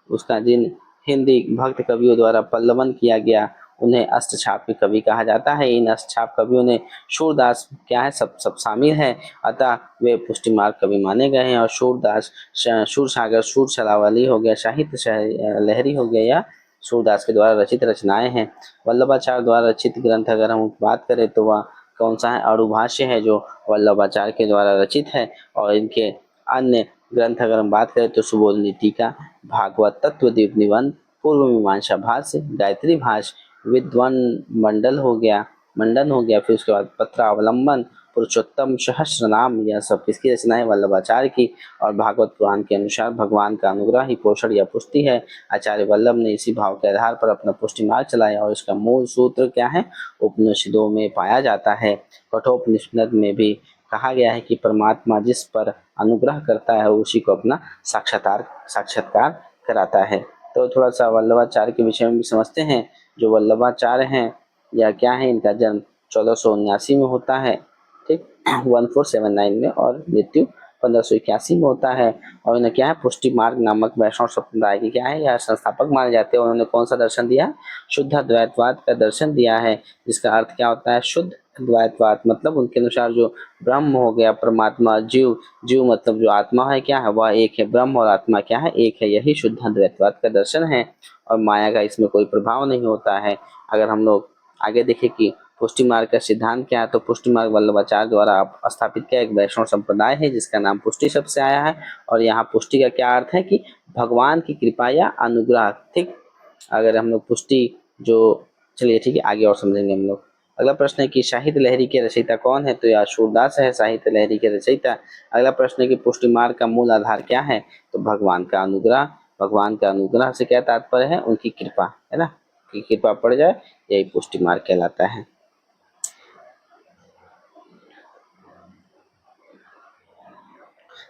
Speaker 1: उसका जिन हिंदी भक्त कवियों द्वारा पल्लवन किया गया, उन्हें अष्टछाप के कवि कहा जाता है। इन अष्टछाप कवियों ने सूरदास क्या है? सब सब शामिल है, अतः वे पुष्टि मार्ग कवि माने गए हैं। और सूरदास, सूरसागर, सूर छलावली हो गया, साहित्य लहरी हो गया, या सूरदास के द्वारा रचित रचनाएं हैं। वल्लभाचार्य द्वारा रचित ग्रंथ अगर हम बात करें तो वह कौन सा है? अणुभाष्य है, जो वल्लभाचार्य के द्वारा रचित है। और इनके अन्य ग्रंथ अगर हम बात करें तो सुबोधनी टीका, भागवत तत्व दीप निबंध, पूर्व मीमांसा भाष्य, गायत्री भाष्य, विद्वान मंडल हो गया, मंडन हो गया, फिर उसके बाद पत्रावलंबन, पुरुषोत्तम सहस्र नाम, यह सब किसकी रचना है? वल्लभाचार्य की। और भागवत पुराण के अनुसार भगवान का अनुग्रह ही पोषण या पुष्टि है। आचार्य वल्लभ ने इसी भाव के आधार पर अपना पुष्टि मार्ग चलाया और इसका मूल सूत्र क्या है? उपनिषदों में पाया जाता है। कठोपनिषद में भी कहा गया है कि परमात्मा जिस पर अनुग्रह करता है उसी को अपना साक्षात्कार कराता है। तो थोड़ा सा वल्लभाचार्य के विषय में भी समझते हैं। जो वल्लभाचार्य हैं या क्या है, इनका जन्म 1479 में होता है, ठीक 1479 में, और मृत्यु 1581 में होता है। और इन्हें क्या है? पुष्टि मार्ग नामक वैष्णव संप्रदाय के क्या है? या संस्थापक माने जाते हैं। उन्होंने कौन सा दर्शन दिया? शुद्ध अद्वैतवाद का दर्शन दिया है, जिसका अर्थ क्या होता है? शुद्ध अद्वैतवाद मतलब उनके अनुसार जो ब्रह्म हो गया, परमात्मा, जीव, जीव मतलब जो आत्मा है क्या है? वह एक है। ब्रह्म और आत्मा क्या है? एक है। यही शुद्ध अद्वैतवाद का दर्शन है। और माया का इसमें कोई प्रभाव नहीं होता है। अगर हम लोग आगे देखें कि पुष्टि मार्ग का सिद्धांत क्या है? तो पुष्टि मार्ग वल्लभाचार्य द्वारा स्थापित किया एक वैष्णव संप्रदाय है जिसका नाम पुष्टि शब्द से आया है। और यहाँ पुष्टि का क्या अर्थ है कि भगवान की कृपा या अनुग्रह। ठीक, अगर हम लोग पुष्टि जो, चलिए ठीक है, आगे और समझेंगे हम लोग। अगला प्रश्न है कि साहित्य लहरी के रचयिता कौन है? तो यह सूरदास है, साहित्य लहरी के रचयिता। अगला प्रश्न है कि पुष्टि मार्ग का मूल आधार क्या है? तो भगवान का अनुग्रह। भगवान का अनुग्रह से क्या तात्पर्य है? उनकी कृपा, है ना, कि कृपा पड़ जाए, यही पुष्टि मार्ग कहलाता है।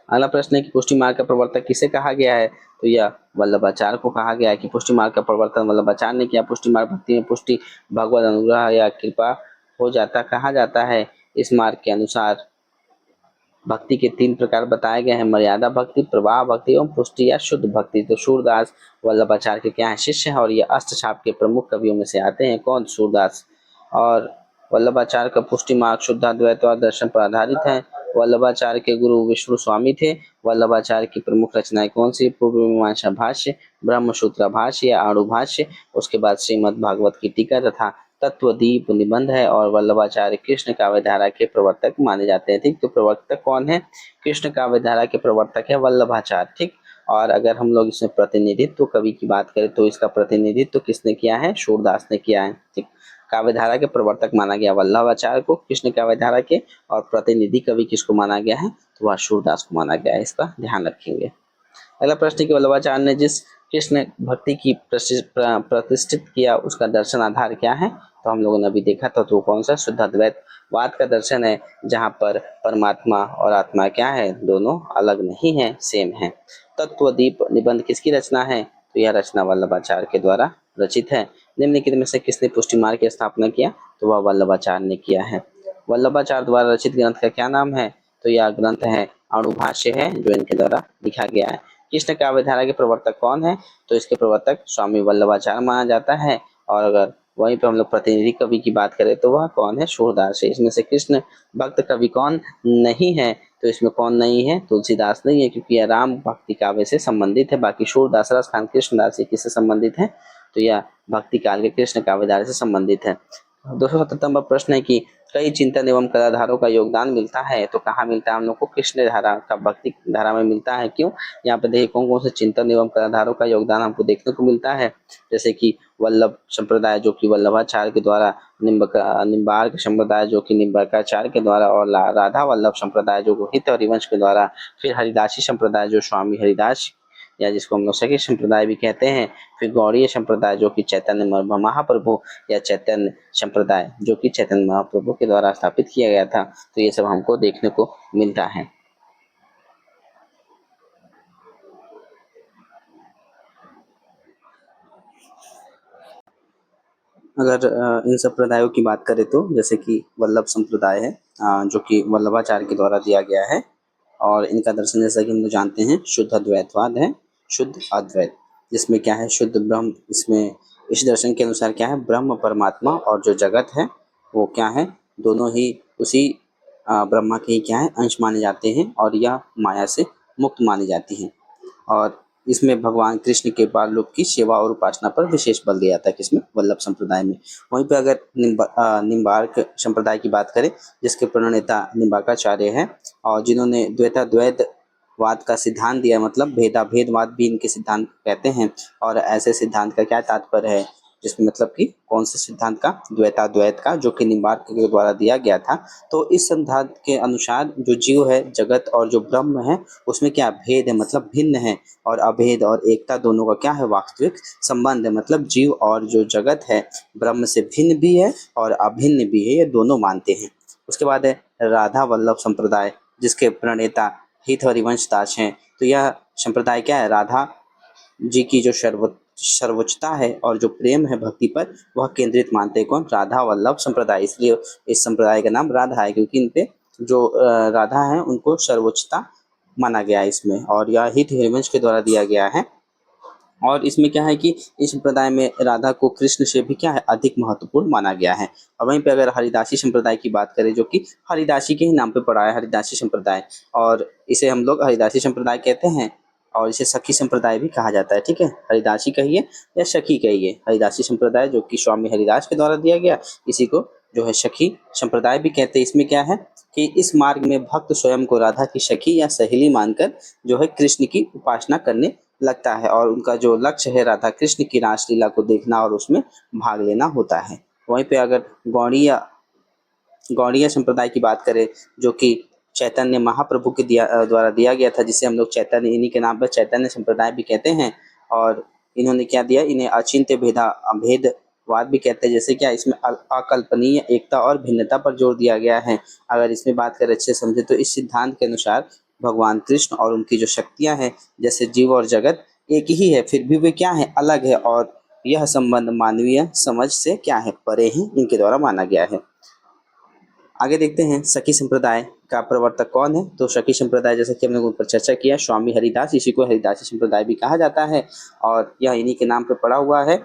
Speaker 1: अगला प्रश्न है कि पुष्टि मार्ग का प्रवर्तक किसे कहा गया है? तो यह वल्लभाचार्य को कहा गया है कि पुष्टि मार्ग का प्रवर्तन वल्लभाचार्य ने किया। पुष्टि मार्ग भक्ति में पुष्टि भगवत अनुग्रह या कृपा हो जाता कहा जाता है। इस मार्ग के अनुसार भक्ति के 3 प्रकार बताए गए हैं: मर्यादा भक्ति, प्रवाह भक्ति एवं पुष्टि या शुद्ध भक्ति। तो सूरदास वल्लभाचार्य के क्या है? शिष्य है, और ये अष्टछाप के प्रमुख कवियों में से आते हैं। कौन? सूरदास। और वल्लभाचार्य का पुष्टि मार्ग शुद्धाद्वैतवाद दर्शन पर आधारित है। वल्लभाचार्य के गुरु विष्णु स्वामी थे। वल्लभाचार्य की प्रमुख रचनाएं कौन सी? पूर्व मीमांसा भाष्य, ब्रह्मसूत्र भाष्य या आणु भाष्य, उसके बाद श्रीमद् भागवत की टीका तथा तत्वदीप निबंध है। और वल्लभाचार्य कृष्ण काव्य धारा के प्रवर्तक माने जाते हैं। ठीक, तो प्रवर्तक कौन है? कृष्ण काव्य धारा के प्रवर्तक है वल्लभाचार्य। ठीक, और अगर हम लोग इसमें प्रतिनिधित्व कवि की बात करें तो इसका प्रतिनिधित्व किसने किया है? सूरदास ने किया है। ठीक, काव्य धारा के प्रवर्तक माना गया वल्लभाचार्य को, कृष्ण काव्य धारा के, और प्रतिनिधि कवि किसको माना गया है? तो वह सूरदास को माना गया है। इसका ध्यान रखेंगे। अगला प्रश्न कि वल्लभाचार्य ने जिस कृष्ण भक्ति की प्रतिष्ठित किया उसका दर्शन आधार क्या है? तो हम लोगों ने अभी देखा था, तो कौन सा? शुद्ध अद्वैतवाद का दर्शन है, जहाँ पर परमात्मा और आत्मा क्या है? दोनों अलग नहीं है, सेम है। तत्वदीप निबंध किसकी रचना है? तो यह रचना वल्लभाचार्य के द्वारा रचित है। निम्नलिखित में से किसने पुष्टि मार्ग की स्थापना किया? तो वह वल्लभाचार्य ने किया है। वल्लभाचार्य द्वारा रचित ग्रंथ का क्या नाम है? तो यह ग्रंथ है अणु भाष्य है, जो इनके द्वारा लिखा गया है। कृष्ण काव्य धारा के प्रवर्तक कौन है? तो इसके प्रवर्तक स्वामी वल्लभाचार्य माना जाता है। और अगर वहीं पे हम लोग प्रतिनिधि कवि की बात करें तो वह कौन है? सूरदास है। इसमें से कृष्ण भक्त कवि कौन नहीं है? तो इसमें कौन नहीं है? तुलसीदास नहीं है, क्योंकि यह राम भक्ति काव्य से संबंधित है। बाकी सूरदास, रसखान, कृष्णदास ये किससे संबंधित है? तो यह भक्ति काल के कृष्ण काव्य धारा से संबंधित है। 277वां प्रश्न है कि कई चिंतन एवं कलाधारों का योगदान मिलता है। तो कहाँ मिलता है? हम लोग को कृष्ण धारा का, भक्ति धारा में मिलता है। क्यों? यहाँ पे देखिए कौन कौन से चिंतन एवं कलाधारों का योगदान हमको देखने को मिलता है। जैसे कि वल्लभ संप्रदाय जो कि वल्लभाचार्य के द्वारा, निम्बार्क संप्रदाय जो कि निम्बार्काचार्य के द्वारा, और राधा वल्लभ संप्रदाय जो हित हरिवंश के द्वारा, फिर हरिदासी संप्रदाय जो स्वामी हरिदास या जिसको हम लोग सखी संप्रदाय भी कहते हैं, फिर गौड़ीय संप्रदाय जो कि चैतन्य महाप्रभु या चैतन्य संप्रदाय जो कि चैतन्य महाप्रभु के द्वारा स्थापित किया गया था। तो ये सब हमको देखने को मिलता है। अगर इन संप्रदायों की बात करें तो जैसे कि वल्लभ संप्रदाय है, जो कि वल्लभाचार्य के द्वारा दिया गया है, और इनका दर्शन जैसा कि हम लोग जानते हैं शुद्ध अद्वैतवाद है, शुद्ध अद्वैत, जिसमें क्या है? शुद्ध ब्रह्म। इसमें इस दर्शन के अनुसार क्या है? ब्रह्म परमात्मा और जो जगत है वो क्या है? दोनों ही उसी ब्रह्मा के ही क्या है? अंश माने जाते हैं, और यह माया से मुक्त मानी जाती हैं। और इसमें भगवान कृष्ण के बाल रूप की सेवा और उपासना पर विशेष बल दिया था। किसमें? वल्लभ संप्रदाय में। वहीं पे अगर निम्बार्क संप्रदाय की बात करें, जिसके प्रणेता निम्बार्काचार्य हैं, और जिन्होंने द्वैताद्वैत वाद का सिद्धांत दिया, मतलब भेदाभेदवाद भी इनके सिद्धांत कहते हैं। और ऐसे सिद्धांत का क्या तात्पर्य है? जिसमें मतलब कि कौन से सिद्धांत का? द्वैताद्वैत का, जो कि निम्बार्क के द्वारा दिया गया था। तो इस सिद्धांत के अनुसार जो जीव है, जगत और जो ब्रह्म है, उसमें क्या भेद है? मतलब भिन्न है। और अभेद और एकता दोनों का क्या है? वास्तविक संबंध है। मतलब जीव और जो जगत है ब्रह्म से भिन्न भी है और अभिन्न भी है, ये दोनों मानते हैं। उसके बाद है राधा वल्लभ संप्रदाय, जिसके प्रणेता हित हरिवंश दास हैं। तो यह संप्रदाय क्या है? राधा जी की जो सर्वोच्चता है और जो प्रेम है भक्ति पर, वह केंद्रित मानते हैं। कौन? राधा वल्लभ संप्रदाय। इसलिए इस संप्रदाय का नाम राधा है, क्योंकि इन पे जो राधा है उनको सर्वोच्चता माना गया है इसमें, और यह हित हरिवंश के द्वारा दिया गया है। और इसमें क्या है कि इस संप्रदाय में राधा को कृष्ण से भी क्या है? अधिक महत्वपूर्ण माना गया है। और वहीं पे अगर हरिदासी संप्रदाय की बात करें, जो कि हरिदासी के ही नाम पे पड़ा है, हरिदासी संप्रदाय, और इसे हम लोग हरिदासी संप्रदाय कहते हैं, और इसे सखी संप्रदाय भी कहा जाता है। ठीक है, हरिदासी कहिए या सखी कहिए, हरिदासी संप्रदाय जो कि स्वामी हरिदास के द्वारा दिया गया, इसी को जो है सखी संप्रदाय भी कहते हैं। इसमें क्या है कि इस मार्ग में भक्त स्वयं को राधा की सखी या सहेली मानकर जो है कृष्ण की उपासना करने लगता है और उनका जो लक्ष्य है राधा कृष्ण की रासलीला को देखना और उसमें भाग लेना होता है। वहीं पे अगर गौड़ीय गौड़ीय संप्रदाय की बात करें, जो कि चैतन्य महाप्रभु के द्वारा दिया गया था, जिसे हम लोग चैतन्य, इन्हीं के नाम पर चैतन्य संप्रदाय भी कहते हैं। और इन्होंने क्या दिया, इन्हें अचिंत्य भेदवाद भी कहते हैं। जैसे क्या इसमें अकल्पनीय एकता और भिन्नता पर जोर दिया गया है। अगर इसमें बात करें अच्छे समझे तो इस सिद्धांत के अनुसार भगवान कृष्ण और उनकी जो शक्तियां हैं, जैसे जीव और जगत एक ही है, फिर भी वे क्या है, अलग है, और यह संबंध मानवीय समझ से क्या है, परे है, इनके द्वारा माना गया है। आगे देखते हैं सखी संप्रदाय का प्रवर्तक कौन है। तो सखी संप्रदाय, जैसे कि हमने ऊपर चर्चा किया, स्वामी हरिदास, इसी को हरिदासी संप्रदाय भी कहा जाता है और यह इन्हीं के नाम पर पड़ा हुआ है।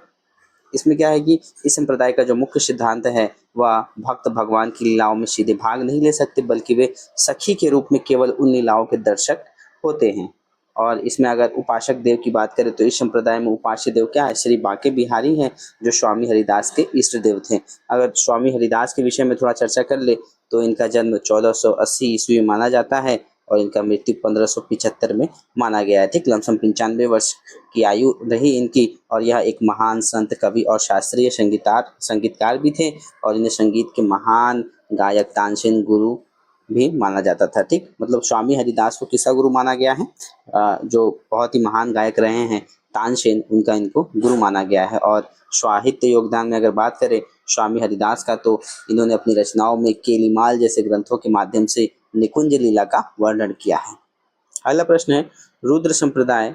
Speaker 1: इसमें क्या है कि इस संप्रदाय का जो मुख्य सिद्धांत है, वह भक्त भगवान की लीलाओं में सीधे भाग नहीं ले सकते, बल्कि वे सखी के रूप में केवल उन लीलाओं के दर्शक होते हैं। और इसमें अगर उपासक देव की बात करें तो इस संप्रदाय में उपास्य देव क्या है, श्री बांके बिहारी हैं, जो स्वामी हरिदास के इष्ट देव थे। अगर स्वामी हरिदास के विषय में थोड़ा चर्चा कर ले तो इनका जन्म 1480 ईस्वी में माना जाता है और इनका मृत्यु 1575 में माना गया है। ठीक, लमसम 95 वर्ष की आयु रही इनकी। और यह एक महान संत, कवि और शास्त्रीय संगीतकार भी थे और इन्हें संगीत के महान गायक, तानसेन गुरु भी माना जाता था। ठीक, मतलब स्वामी हरिदास को किसका गुरु माना गया है, जो बहुत ही महान गायक रहे हैं तानसेन, उनका इनको गुरु माना गया है। और साहित्य योगदान में अगर बात करें स्वामी हरिदास का, तो इन्होंने अपनी रचनाओं में केलीमाल जैसे ग्रंथों के माध्यम से निकुंज लीला का वर्णन किया है। अगला प्रश्न है, रुद्र संप्रदाय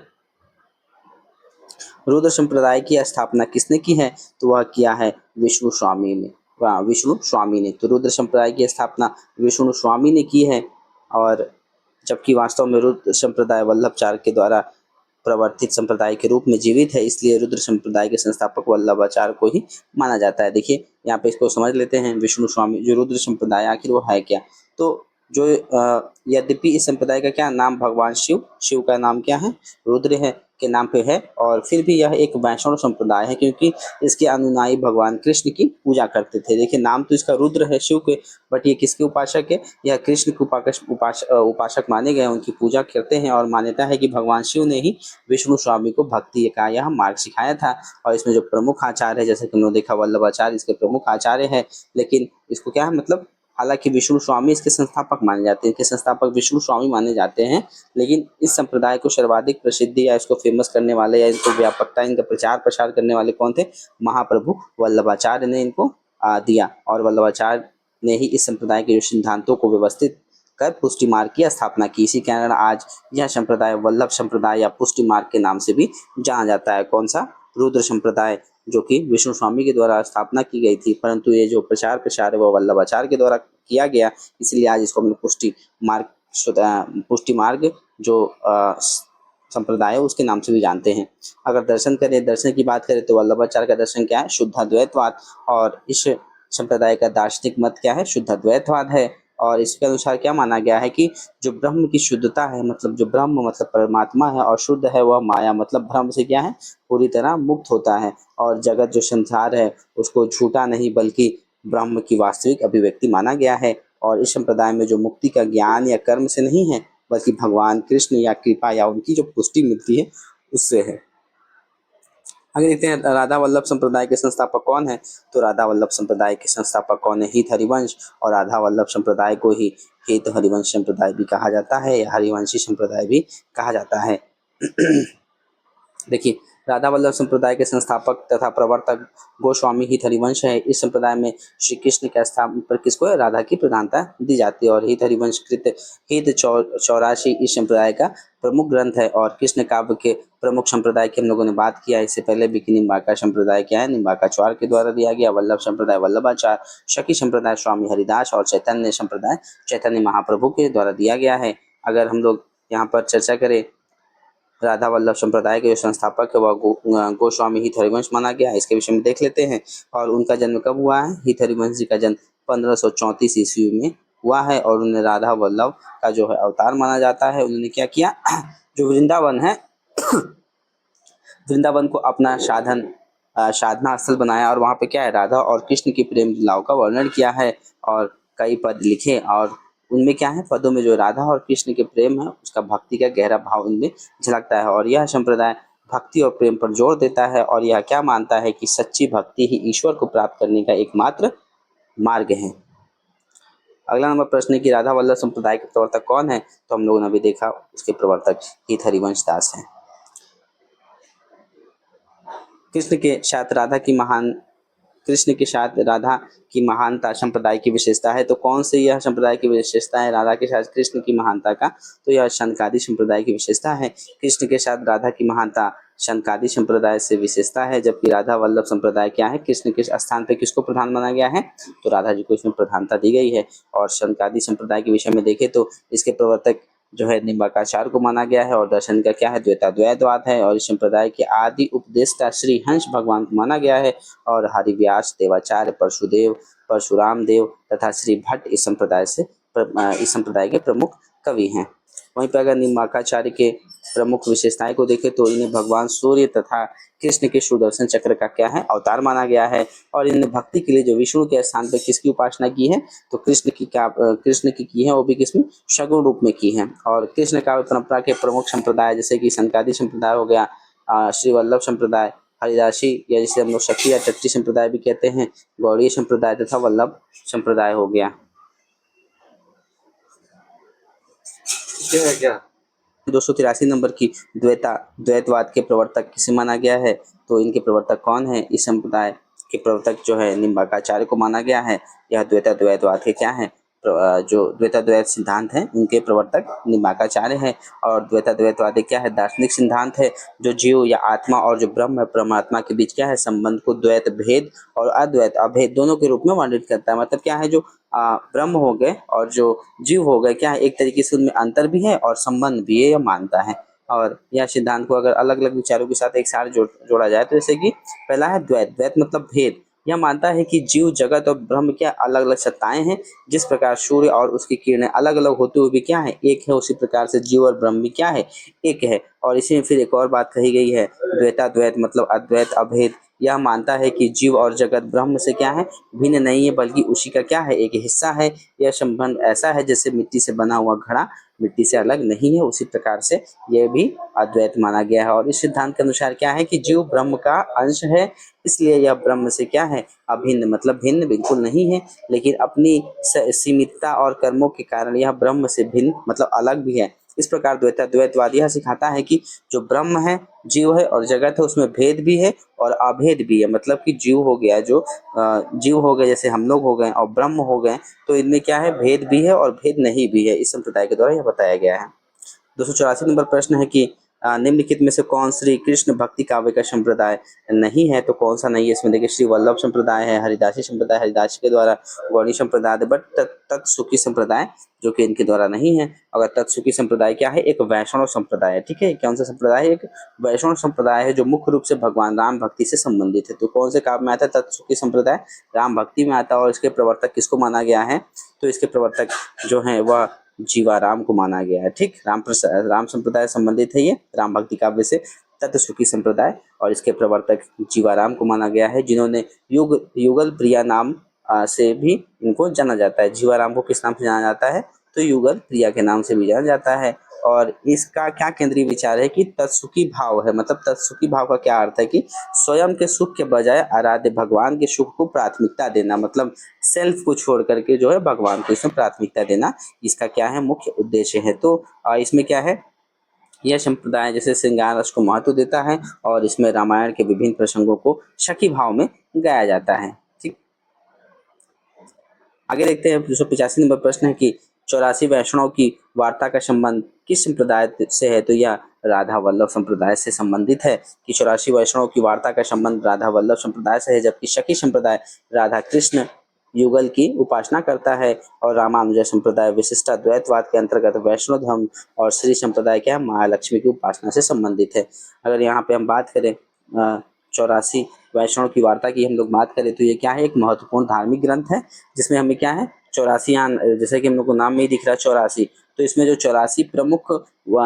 Speaker 1: रुद्र संप्रदाय की स्थापना किसने की है। तो वह किया है विष्णु स्वामी ने। विष्णु स्वामी ने। तो रुद्र संप्रदाय की स्थापना विष्णु स्वामी ने की है। और जबकि वास्तव में रुद्र संप्रदाय वल्लभाचार्य के द्वारा प्रवर्तित संप्रदाय के रूप में जीवित है, इसलिए रुद्र संप्रदाय के संस्थापक वल्लभाचार्य को ही माना जाता है। देखिए यहाँ पे इसको समझ लेते हैं, विष्णु स्वामी जो रुद्र संप्रदाय आखिर वो है क्या। तो जो यद्यपि इस संप्रदाय का क्या नाम भगवान शिव का नाम क्या है, रुद्र है के नाम पे है, और फिर भी यह एक वैष्णव संप्रदाय है क्योंकि इसके अनुयायी भगवान कृष्ण की पूजा करते थे। देखिए नाम तो इसका रुद्र है शिव के, बट ये किसके उपासक है, यह कृष्ण के उपासक माने गए, उनकी पूजा करते हैं। और मान्यता है कि भगवान शिव ने ही विष्णु स्वामी को भक्ति का यह मार्ग सिखाया था। और इसमें जो प्रमुख आचार्य है, जैसे कि हमने देखा वल्लभाचार्य इसके प्रमुख आचार्य है, लेकिन इसको क्या है, मतलब हालांकि विष्णु स्वामी इसके संस्थापक माने जाते हैं, इनके संस्थापक विष्णु स्वामी माने जाते हैं, लेकिन इस संप्रदाय को सर्वाधिक प्रसिद्धि या इसको फेमस करने वाले या इनको व्यापकता, इनका प्रचार प्रसार करने वाले कौन थे, महाप्रभु वल्लभाचार्य ने इनको दिया। और वल्लभाचार्य ने ही इस संप्रदाय के जो सिद्धांतों को व्यवस्थित कर पुष्टि मार्ग की स्थापना की। इसी कारण आज यह संप्रदाय वल्लभ संप्रदाय या पुष्टि मार्ग के नाम से भी जाना जाता है। कौन सा, रुद्र संप्रदाय, जो कि विष्णु स्वामी के द्वारा स्थापना की गई थी, परंतु ये जो प्रचार प्रसार है वो वल्लभाचार्य के द्वारा किया गया, इसलिए आज इसको हम पुष्टि मार्ग जो संप्रदाय है उसके नाम से भी जानते हैं। अगर दर्शन की बात करें तो वल्लभाचार्य का दर्शन क्या है, शुद्धाद्वैतवाद। और इस संप्रदाय का दार्शनिक मत क्या है, शुद्धाद्वैतवाद है। और इसके अनुसार क्या माना गया है कि जो ब्रह्म की शुद्धता है, मतलब जो ब्रह्म मतलब परमात्मा है, और शुद्ध है वह माया मतलब भ्रम से क्या है, पूरी तरह मुक्त होता है। और जगत जो संसार है उसको झूठा नहीं बल्कि ब्रह्म की वास्तविक अभिव्यक्ति माना गया है। और इस संप्रदाय में जो मुक्ति का ज्ञान या कर्म से नहीं है, बल्कि भगवान कृष्ण या कृपा या उनकी जो पुष्टि मिलती है उससे है। आगे देखते हैं राधा वल्लभ संप्रदाय के संस्थापक कौन है। तो राधा वल्लभ संप्रदाय के संस्थापक कौन है, हित हरिवंश। और राधा वल्लभ संप्रदाय को ही हित हरिवंश संप्रदाय भी कहा जाता है या हरिवंशी संप्रदाय भी कहा जाता है। देखिए राधा वल्लभ संप्रदाय के संस्थापक तथा प्रवर्तक गोस्वामी हित हरिवंश है। इस संप्रदाय में श्री कृष्ण के स्थान पर किसको है, राधा की प्रधानता दी जाती है। और हित हरिवंश कृत हित 84 इस संप्रदाय का प्रमुख ग्रंथ है। और कृष्ण काव्य के प्रमुख संप्रदाय की हम लोगों ने बात किया इससे पहले भी कि निम्बाका संप्रदाय क्या है, निम्बाकाचार्य के द्वारा दिया गया। वल्लभ संप्रदाय वल्लभाचार्य, शकी संप्रदाय स्वामी हरिदास, और चैतन्य संप्रदाय चैतन्य महाप्रभु के द्वारा दिया गया है। अगर हम लोग यहाँ पर चर्चा करें, राधा वल्लभ संप्रदाय के जो संस्थापक है वह गोस्वामी हित हरिवंश माना गया है। इसके विषय में देख लेते हैं। और उनका जन्म कब हुआ है, हित हरिवंश जी का जन्म 1534 ईस्वी में हुआ है। और उन्हें राधा वल्लभ का जो है अवतार माना जाता है। उन्होंने क्या किया, जो वृंदावन है वृंदावन को अपना साधन साधना स्थल बनाया और वहाँ पे क्या है, राधा और कृष्ण की प्रेम लीलाओं का वर्णन किया है और कई पद लिखे और उनमें क्या है, पदों में जो राधा और कृष्ण के प्रेम है उसका भक्ति का गहरा भाव इनमें झलकता है। और यह संप्रदाय भक्ति और प्रेम पर जोर देता है और यह क्या मानता है कि सच्ची भक्ति ही ईश्वर को प्राप्त करने का एकमात्र मार्ग है। अगला नंबर प्रश्न है कि राधा वल्लभ संप्रदाय के प्रवर्तक कौन है? तो हम लोगों ने अभी देखा उसके प्रवर्तक हित हरिवंश दास हैं। कृष्ण के साथ राधा की महान कृष्ण के साथ राधा की महानता संप्रदाय की विशेषता है। तो कौन सी यह संप्रदाय की विशेषता है राधा के साथ कृष्ण की महानता का? तो यह शनकादि संप्रदाय की विशेषता है। कृष्ण के साथ राधा की महानता शनकादि संप्रदाय से विशेषता है, जबकि राधा वल्लभ संप्रदाय क्या है, कृष्ण के स्थान पर किसको प्रधान माना गया है? तो राधा जी को इसमें प्रधानता दी गई है। और शनकादि संप्रदाय के विषय में देखें तो इसके प्रवर्तक जो है निम्बार्काचार्य को माना गया है और दर्शन का क्या है, द्वैतवाद है। और इस संप्रदाय के आदि उपदेष्टा श्री हंस भगवान को माना गया है और हरिव्यास, देवाचार्य, परशुदेव, परशुराम देव तथा श्री भट्ट इस संप्रदाय के प्रमुख कवि हैं। वहीं पर अगर निम्बार्काचार्य के प्रमुख विशेषताएं को देखें तो इन्हें भगवान सूर्य तथा कृष्ण के सुदर्शन चक्र का क्या है, अवतार माना गया है। और इन्हें भक्ति के लिए जो विष्णु के स्थान पर किसकी उपासना की है, तो कृष्ण की है, वो भी किसमें, सगुण रूप में की है। और कृष्ण काव्य परंपरा के प्रमुख संप्रदाय जैसे कि संकादी संप्रदाय हो गया, श्री वल्लभ संप्रदाय, हरिदासी या जिसे हम लोग शक्ति या टट्टी संप्रदाय भी कहते हैं, गौड़ीय संप्रदाय तथा वल्लभ संप्रदाय हो गया। क्या 283 नंबर की द्वैतवाद के प्रवर्तक किसे माना गया है? तो इनके प्रवर्तक कौन है? इस संप्रदाय के प्रवर्तक जो है निम्बार्काचार्य को माना गया है। यह द्वैतवाद के क्या है, जो द्वैत सिद्धांत है उनके प्रवर्तक निम्बार्काचार्य है। और द्वैतवाद क्या है, दार्शनिक सिद्धांत है जो जीव या आत्मा और जो ब्रह्म है परमात्मा के बीच क्या है, संबंध को द्वैत भेद और अद्वैत अभेद दोनों के रूप में वर्णित करता है। मतलब क्या है, जो ब्रह्म हो गए और जो जीव हो गए क्या है, एक तरीके से उनमें अंतर भी है और संबंध भी है, यह मानता है। और यह सिद्धांत को अगर अलग अलग विचारों के साथ एक साथ जोड़ा जाए तो जैसे कि पहला है द्वैत मतलब भेद। यह मानता है कि जीव जगत और ब्रह्म क्या अलग अलग सत्ताएं हैं। जिस प्रकार सूर्य और उसकी किरणें अलग अलग होते हुए भी क्या है, एक है, उसी प्रकार से जीव और ब्रह्म भी क्या है, एक है। और इसी में फिर एक और बात कही गई है, द्वैत मतलब अद्वैत अभेद। यह मानता है कि जीव और जगत ब्रह्म से क्या है, भिन्न नहीं है, बल्कि उसी का क्या है, एक हिस्सा है। यह संबंध ऐसा है जैसे मिट्टी से बना हुआ घड़ा मिट्टी से अलग नहीं है, उसी प्रकार से यह भी अद्वैत माना गया है। और इस सिद्धांत के अनुसार क्या है कि जीव ब्रह्म का अंश है, इसलिए यह ब्रह्म से क्या है, अभिन्न मतलब भिन्न बिल्कुल नहीं है, लेकिन अपनी सीमितता और कर्मों के कारण यह ब्रह्म से भिन्न मतलब अलग भी है। इस प्रकार द्वैतवाद यह सिखाता है कि जो ब्रह्म है, जीव है और जगत है, उसमें भेद भी है और अभेद भी है। मतलब कि जीव हो गया, जो जीव हो गए जैसे हम लोग हो गए और ब्रह्म हो गए, तो इनमें क्या है, भेद भी है और भेद नहीं भी है। इस संप्रदाय के द्वारा यह बताया गया है। 284 नंबर प्रश्न है कि निम्नलिखित में से कौन श्री कृष्ण भक्ति काव्य का संप्रदाय नहीं है? तो कौन सा नहीं है? इसमें देखिए श्री वल्लभ संप्रदाय है, हरिदासी संप्रदाय, हरिदासी के द्वारा गौड़ी संप्रदाय, बट तत्सुखी संप्रदाय जो कि इनके द्वारा नहीं है। अगर तत्सुखी संप्रदाय क्या है, एक वैष्णव संप्रदाय है। ठीक है, कौन सा संप्रदाय है? एक वैष्णव संप्रदाय है जो मुख्य रूप से भगवान राम भक्ति से संबंधित है। तो कौन से काव्य में आता है? तत्सुखी संप्रदाय राम भक्ति में आता है। और इसके प्रवर्तक किसको माना गया है? तो इसके प्रवर्तक जो है वह जीवाराम को माना गया है। ठीक, राम संप्रदाय संबंधित है ये राम भक्ति काव्य से, तत्सुखी संप्रदाय। और इसके प्रवर्तक जीवाराम को माना गया है, जिन्होंने युगल प्रिया नाम से भी इनको जाना जाता है। जीवाराम को किस नाम से जाना जाता है? तो युगल प्रिया के नाम से भी जाना जाता है। और इसका क्या केंद्रीय विचार है कि तत्सुखी भाव है। मतलब तत्सुखी भाव का क्या अर्थ है कि स्वयं के सुख के बजाय आराध्य भगवान के सुख को प्राथमिकता देना। मतलब सेल्फ को छोड़ करके जो है भगवान को इसमें प्राथमिकता देना, इसका क्या है, मुख्य उद्देश्य है। तो इसमें क्या है, यह संप्रदाय जैसे श्रृंगार रस को महत्व देता है और इसमें रामायण के विभिन्न प्रसंगों को सखी भाव में गाया जाता है। ठीक, आगे देखते हैं 285 नंबर प्रश्न है कि 84 वैष्णव की वार्ता का संबंध किस संप्रदाय से है? तो यह राधा वल्लभ संप्रदाय से संबंधित है कि 84 वैष्णव की वार्ता का संबंध राधा वल्लभ संप्रदाय से है, जबकि सखी संप्रदाय राधा कृष्ण युगल की उपासना करता है। और रामानुजा संप्रदाय विशिष्टा द्वैतवाद के अंतर्गत वैष्णव धर्म और श्री संप्रदाय क्या है, महालक्ष्मी की उपासना से संबंधित है। अगर यहाँ पे हम बात करें 84 वैष्णव की वार्ता की हम लोग बात करें तो ये क्या है, एक महत्वपूर्ण धार्मिक ग्रंथ है जिसमें हमें क्या है 84 जैसे कि हम लोग को नाम में ही दिख रहा है 84, तो इसमें जो 84 प्रमुख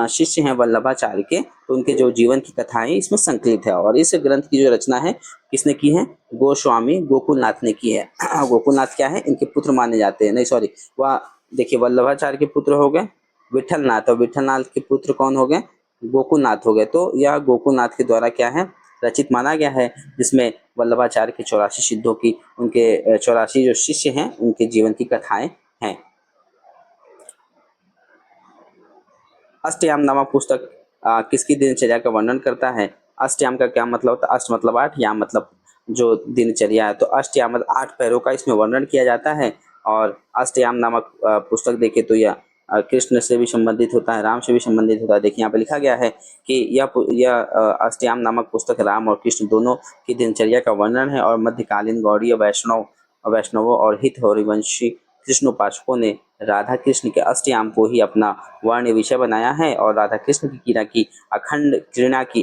Speaker 1: शिष्य हैं वल्लभाचार्य के, तो उनके जो जीवन की कथाएं इसमें संकलित है। और इस ग्रंथ की जो रचना है किसने की है? गोस्वामी गोकुलनाथ ने की है। गोकुलनाथ क्या है? इनके पुत्र माने जाते हैं, नहीं सॉरी, वह देखिए वल्लभाचार्य के पुत्र हो गए विठलनाथ, और विठलनाथ के पुत्र कौन हो गए? गोकुलनाथ हो गए। तो यह गोकुलनाथ के द्वारा क्या है? रचित माना गया है, जिसमें वल्लभाचार्य के 84 सिद्धों की, उनके 84 जो शिष्य हैं उनके जीवन की कथाएं हैं। अष्टयाम नामक पुस्तक किसकी दिनचर्या का वर्णन करता है? अष्टयाम का क्या मतलब होता है? अष्ट मतलब 8, याम मतलब जो दिनचर्या है, तो अष्टयाम मतलब 8 पैरों का इसमें वर्णन किया जाता है। और अष्टयाम नामक पुस्तक देखे तो यह कृष्ण से भी संबंधित होता है, राम से भी संबंधित होता है। देखिए यहाँ पे लिखा गया है कि यह अष्टयाम नामक पुस्तक राम और कृष्ण दोनों की दिनचर्या का वर्णन है। और मध्यकालीन गौड़ीय वैष्णवों और हित हरिवंशी कृष्ण उपासकों ने राधा कृष्ण के अष्टयाम को ही अपना वर्ण विषय बनाया है। और राधा कृष्ण की कीड़ा की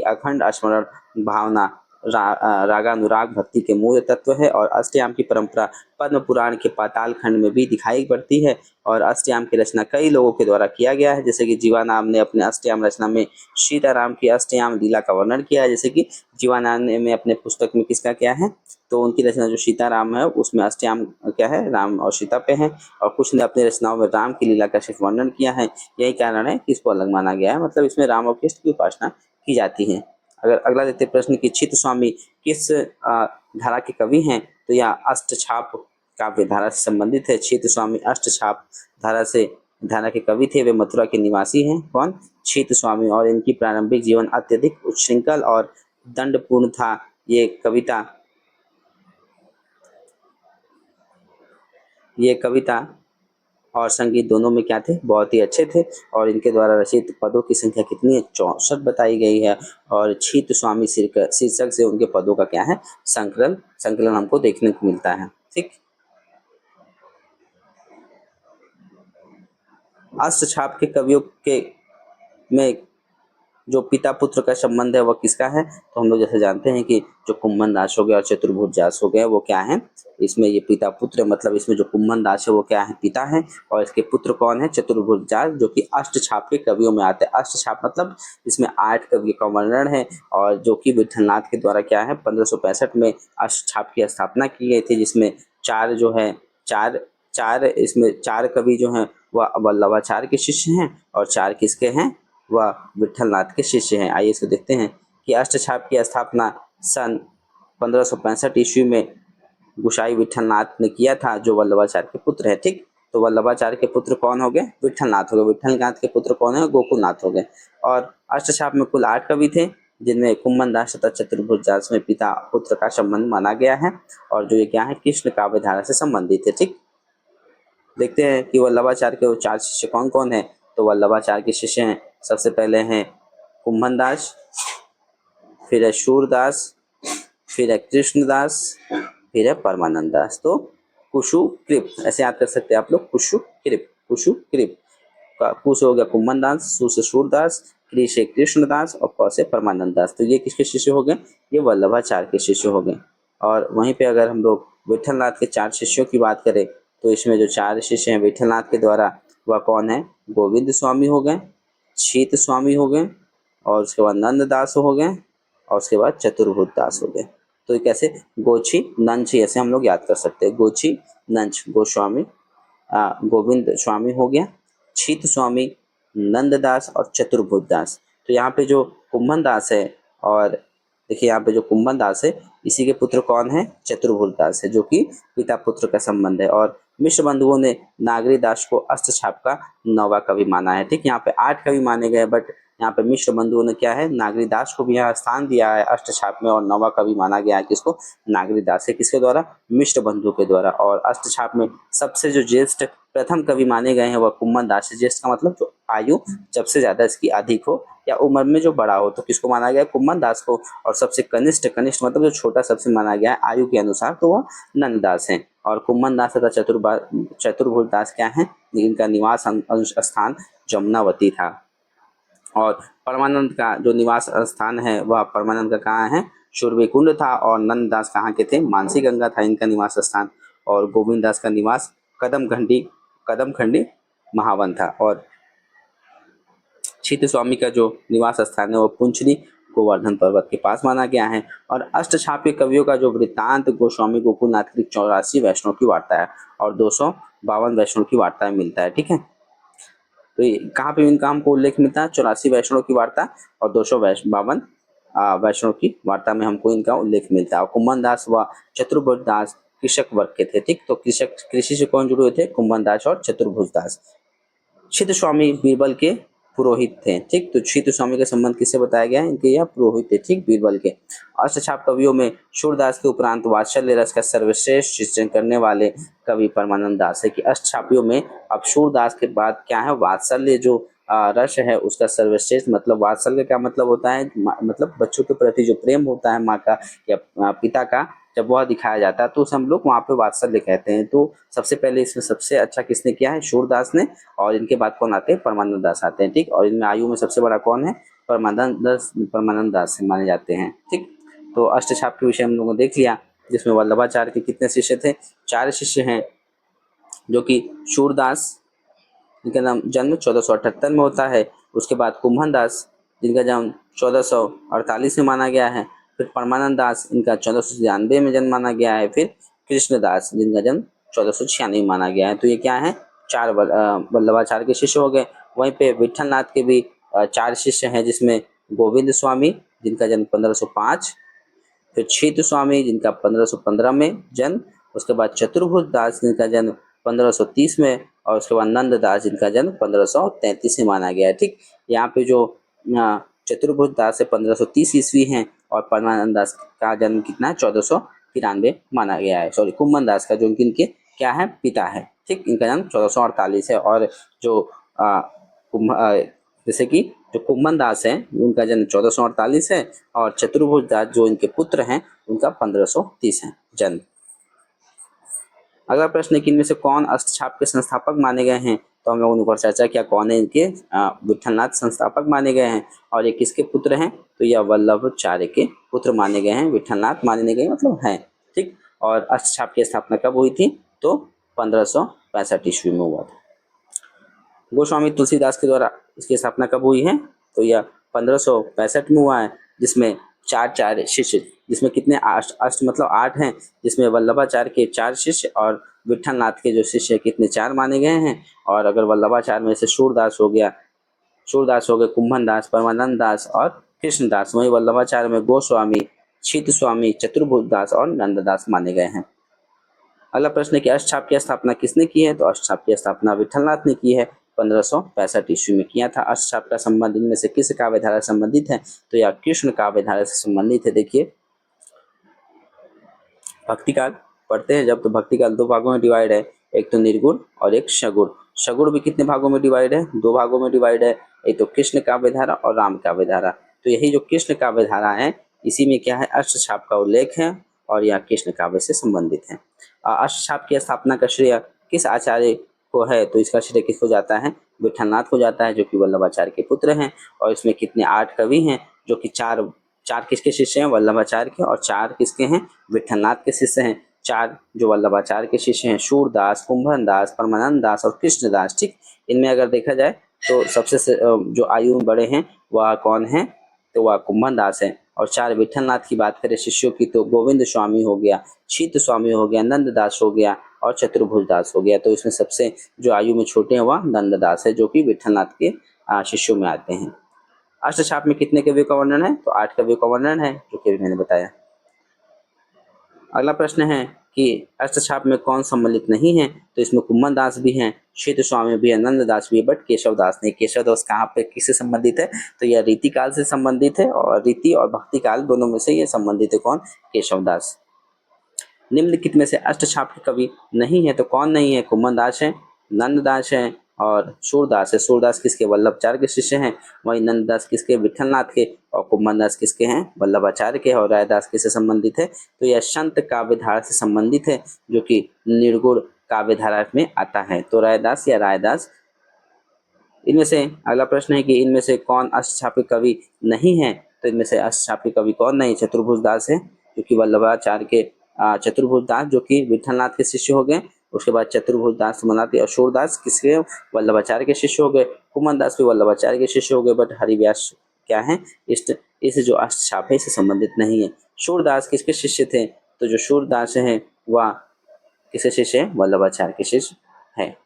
Speaker 1: अखंड स्मरण भावना रागानुराग भक्ति के मूल तत्व है। और अष्टयाम की परंपरा पद्म पुराण के पाताल खंड में भी दिखाई पड़ती है। और अष्टयाम की रचना कई लोगों के द्वारा किया गया है, जैसे कि जीवानाम ने अपने अष्टयाम रचना में सीताराम की अष्टयाम लीला का वर्णन किया है। जैसे कि जीवानाम ने अपने पुस्तक में किसका क्या है? तो उनकी रचना जो सीताराम है उसमें अष्टयाम क्या है? राम और सीता पे है। और कुछ ने अपनी रचनाओं में राम की लीला का सिर्फ वर्णन किया है। यही कारण है कि इसको अलग माना गया है, मतलब इसमें राम और कृष्ण की उपासना की जाती है। अगर अगला देखते प्रश्न कि चित्त स्वामी किस धारा के कवि हैं? तो यह अष्टछाप काव्य धारा से संबंधित है। चित्त स्वामी अष्टछाप धारा के कवि थे। वे मथुरा के निवासी हैं। कौन? चित्त स्वामी। और इनकी प्रारंभिक जीवन अत्यधिक उच्छृंखल और दंडपूर्ण था। ये कविता और संगीत दोनों में क्या थे? बहुत ही अच्छे थे। और इनके द्वारा रचित पदों की संख्या कितनी है? 64 बताई गई है। और चित्त स्वामी शीर्षक से उनके पदों का क्या है? संकलन हमको देखने को मिलता है। ठीक, अष्टछाप के कवियों के में जो पिता पुत्र का संबंध है वह किसका है? तो हम लोग जैसे जानते हैं कि जो कुम्भन दास हो गया और चतुर्भुज दास हो गया वो क्या है? इसमें ये पिता पुत्र, मतलब इसमें जो कुम्भन दास है वो क्या है? पिता है। और इसके पुत्र कौन है? चतुर्भुज दास, जो कि अष्टछाप के कवियों में आते हैं। अष्टछाप मतलब इसमें 8 कवियों का वर्णन है। और जो कि विठलनाथ के द्वारा क्या है? 1565 में अष्टछाप की स्थापना की गई थी, जिसमें चार जो है चार चार इसमें 4 कवि जो हैं वह वल्लभाचार्य के शिष्य हैं, और 4 किसके हैं? वह विठलनाथ के शिष्य हैं। आइए इसको देखते हैं कि अष्टछाप की स्थापना सन 1565 ईस्वी में गुसाई विठलनाथ ने किया था, जो वल्लभाचार्य के पुत्र है। ठीक, तो वल्लभाचार्य के पुत्र कौन हो गए? विठलनाथ हो गए। विठलनाथ के पुत्र कौन है? गोकुलनाथ हो गए। और अष्टछाप में कुल 8 कवि थे, जिनमें कुम्भन दास तथा चतुर्भुज दास में पिता पुत्र का संबंध माना गया है। और जो ये क्या है? कृष्ण काव्य धारा से संबंधित है। ठीक, देखते हैं कि वल्लभाचार्य के वो 4 शिष्य कौन कौन है। तो वल्लभाचार्य के शिष्य हैं, सबसे पहले हैं कुम्भन दास, फिर है सूरदास, फिर है कृष्णदास, फिर है परमानंद दास। तो कुशु कृप ऐसे याद कर सकते हैं आप लोग, कुशु कृप। कु से हो गया कुम्भन दास, सु से सूरदास, कृ से कृष्णदास और क से परमानंद दास। तो ये किसके शिष्य हो गए? ये वल्लभाचार्य के शिष्य हो गए। और वहीं पे अगर हम लोग विठलनाथ के 4 शिष्यों की बात करें, तो इसमें जो 4 शिष्य हैं विठलनाथ के द्वारा, वह कौन है? गोविंद स्वामी हो गए, शीत स्वामी हो गए, और उसके बाद नंद दास हो गए, और उसके बाद चतुर्भुज दास हो गए। तो ये कैसे? गोची नंच ऐसे हम लोग याद कर सकते हैं। गोची नंच गोस्वामी, गोविंद स्वामी हो गया, शीत स्वामी, नंददास और चतुर्भुज दास। तो यहाँ पे जो कुम्भन दास है, और देखिए यहाँ पे जो कुम्भन दास है इसी के पुत्र कौन है? चतुर्भुज दास है, जो कि पिता पुत्र का संबंध है। और मिश्र बंधुओं ने नागरी दास को अष्टछाप का 9वां कवि माना है। ठीक, यहाँ पे 8 कवि माने गए, बट यहाँ पे मिश्र बंधुओं ने क्या है? नागरी दास को भी यहाँ स्थान दिया है अष्टछाप में, और 9वां कवि माना गया है किसको? नागरी दास है। किसके द्वारा? मिश्र बंधु के द्वारा। और अष्टछाप में सबसे जो ज्येष्ठ प्रथम कवि माने गए हैं वह कुम्भन दास है। ज्येष्ठ का मतलब जो आयु जब से ज्यादा इसकी अधिक हो या उम्र में जो बड़ा हो, तो किसको माना गया? कुम्भन दास को। और सबसे कनिष्ठ मतलब जो छोटा सबसे माना गया है आयु के अनुसार, तो वह नंददास है। और कुम्भन दास तथा चतुर्भुज दास क्या है? इनका निवास स्थान जमुनावती था। और परमानंद का जो निवास स्थान है वह परमानंद का कहाँ है? शूरवीकुंड था। और नंददास कहाँ के थे? मानसी गंगा था इनका निवास स्थान। और गोविंद दास का निवास कदमखंडी महावन था। और छित स्वामी का जो निवास स्थान है वो पुंचली गोवर्धन पर्वत के पास माना गया है। और अष्टछाप के कवियों का जो वृत्तांत गोस्वामी गोकुलनाथ की 84 वैष्णव की वार्ता है और 252 वैष्णव की वार्ता में मिलता है। ठीक है, तो कहाँ पे इनका हमको उल्लेख मिलता है? 84 वैष्णव की वार्ता और 252 वैष्णव की वार्ता में हमको इनका उल्लेख मिलता है। और कुम्भन दास व चतुर्भुज दास कृषक वर्ग के थे। ठीक, तो कृषक कृषि से कौन जुड़े हुए थे? कुम्भन दास और चतुर्भुज दास। छित स्वामी बीरबल के पुरोहित थे। ठीक, तो छित स्वामी का संबंध किससे बताया गया है? इनके यह पुरोहित थे। ठीक, बीरबल के। अष्टछाप कवियों में सूरदास के उपरांत वात्सल्य रस का सर्वश्रेष्ठ सृजन करने वाले कवि परमानंद दास है। कि अष्टछापियों में अब सूरदास के बाद क्या है? वात्सल्य जो रस है उसका सर्वश्रेष्ठ, मतलब वात्सल्य का मतलब होता है मतलब बच्चों के प्रति जो प्रेम होता है माँ का या पिता का, जब वह दिखाया जाता है तो उसे हम लोग वहाँ पे वात्सल्य कहते हैं। तो सबसे पहले इसमें सबसे अच्छा किसने किया है? सूरदास ने। और इनके बाद कौन आते हैं? परमानंद दास आते हैं। ठीक, और इनमें आयु में सबसे बड़ा कौन है? परमानंद दास माने जाते हैं। ठीक, तो अष्टछाप के विषय हम लोगों ने देख लिया, जिसमें वल्लभाचार्य के कितने शिष्य थे? 4 शिष्य हैं, जो कि सूरदास जिनका नाम जन्म 1478 में होता है। उसके बाद कुम्भन दास जिनका जन्म 1448 में माना गया है। फिर परमानंद दास इनका 1496 में जन्म माना गया है। फिर कृष्णदास जिनका जन्म 1496 में माना गया है। तो ये क्या है? 4 वल्लभाचार्य के शिष्य हो गए। वहीं पे विठलनाथ के भी 4 शिष्य हैं, जिसमें गोविंद स्वामी जिनका जन्म 1505, फिर छित स्वामी जिनका 1515 में जन्म, उसके बाद चतुर्भुज दास जिनका जन्म 1530 में, और उसके बाद नंद दास जिनका जन्म 1533 में माना गया है। ठीक, यहाँ पे जो चतुर्भुज दास है 1530 ईस्वी हैं, और परमानंद दास का जन्म कितना है? 1493 माना गया है। सॉरी, कुम्भन दास का जो इनके क्या है? पिता है। ठीक, इनका जन्म 1448 है। और जो जैसे कि जो कुम्भन दास है उनका जन्म 1448 है, और चतुर्भुज दास जो इनके पुत्र हैं उनका 1530 है जन्म। अगला प्रश्न है कि इनमें से कौन अष्टछाप के संस्थापक माने गए हैं? तो हम लोगों ने ऊपर चर्चा किया कौन है इनके विठलनाथ संस्थापक माने गए हैं। और ये किसके पुत्र हैं? तो यह वल्लभाचार्य के पुत्र माने गए हैं। विठलनाथ माने गए मतलब हैं। ठीक, और अष्टछाप की स्थापना कब हुई थी? तो 1565 ईस्वी में हुआ था। गोस्वामी तुलसीदास के द्वारा इसकी स्थापना कब हुई है? तो यह 1565 में हुआ है, जिसमें 4 शिष्य, जिसमें कितने? अष्ट मतलब 8 हैं, जिसमें वल्लभाचार्य के 4 शिष्य और विठलनाथ के जो शिष्य कितने? 4 माने गए हैं। और अगर वल्लभाचार्य में से सूरदास हो गए, कुम्भन दास, परमानंद दास और कृष्णदास। वहीं वल्लभाचार्य में गोस्वामी, छित स्वामी, चतुर्भुज दास और नंददास माने गए हैं। अगला प्रश्न है कि अष्टछाप की स्थापना किसने की है? तो अष्टछाप की स्थापना विठलनाथ ने की है, 1565 ईस्वी में किया था। अष्टछाप का संबंध इनमें से किस काव्य धारा से संबंधित है? तो यह कृष्ण काव्य धारा से संबंधित है। देखिए, भक्ति काल पढ़ते हैं जब, तो भक्ति काल 2 भागों में डिवाइड है, एक तो निर्गुण और एक सगुण। सगुण भी कितने भागों में डिवाइड है? 2 भागों में डिवाइड है, एक तो कृष्ण काव्य धारा और राम काव्य धारा। तो यही जो कृष्ण काव्य धारा है, इसी में क्या है? अष्टछाप का उल्लेख है, और यह कृष्ण काव्य से संबंधित है। अष्टछाप की स्थापना का श्रेय किस आचार्य को है? तो इसका श्रेय किसको जाता है? विठलनाथ को जाता है, जो कि वल्लभाचार्य के पुत्र हैं। और इसमें कितने? 8 कवि हैं, जो कि 4 किसके शिष्य हैं? वल्लभाचार्य के, और 4 किसके हैं? विठलनाथ के शिष्य हैं। 4 जो वल्लभाचार्य के शिष्य हैं, सूरदास, कुम्भन दास, परमानंद दास और कृष्णदास। ठीक, इनमें अगर देखा जाए तो सबसे जो आयु में बड़े हैं वह कौन है? तो वह कुम्भन दास है। और 4 विठलनाथ की बात करें शिष्यों की, तो गोविंद स्वामी हो गया, छित स्वामी हो गया, नंददास हो गया और चतुर्भुज दास हो गया। तो इसमें सबसे जो आयु में छोटे हैं वह नंददास है, जो कि विठलनाथ के शिष्यों में आते हैं। अष्टछाप में कितने कवियों का वर्णन है? तो 8 कवियों का वर्णन है, जो कि मैंने बताया। अगला प्रश्न है कि अष्टछाप में कौन सम्मिलित नहीं है? तो इसमें कुम्भन दास भी हैं, छित स्वामी भी है, नंददास भी है, बट केशव दास नहीं। केशव दास कहाँ पे किससे संबंधित है? तो यह रीति काल से संबंधित है, और रीति और भक्ति काल दोनों में से ये संबंधित है। कौन? केशव दास। निम्नलिखित में से अष्टछाप के कवि नहीं है, तो कौन नहीं है? कुम्भन दास है, नंददास है और सूरदास है। सूरदास किसके? वल्लभाचार्य के शिष्य हैं। वहीं नंददास किसके? विठलनाथ के। और कुम्भन दास किसके हैं? वल्लभाचार्य के। और रायदास किससे संबंधित है? तो यह संत काव्य धारा से संबंधित है, जो कि निर्गुण काव्य धारा में आता है। तो रायदास या रायदास। इनमें से अगला प्रश्न है कि इनमें से कौन अष्टछाप के कवि नहीं है? तो इनमें से अष्टछाप के कवि कौन नहीं? चतुर्भुज दास है, जो कि वल्लभाचार्य के चतुर्भुज दास, जो कि विठलनाथ के शिष्य हो गए। उसके बाद चतुर्भुज दास मनाते और सूरदास किसके वल्लभाचार्य के शिष्य हो गए। कुमन दास भी वल्लभाचार्य के शिष्य हो गए, बट हरिव्यास क्या है इस जो अष्टछाप है इससे संबंधित नहीं है। सूरदास किसके शिष्य थे, तो जो सूरदास हैं वह किसके शिष्य है, वल्लभाचार्य के शिष्य है।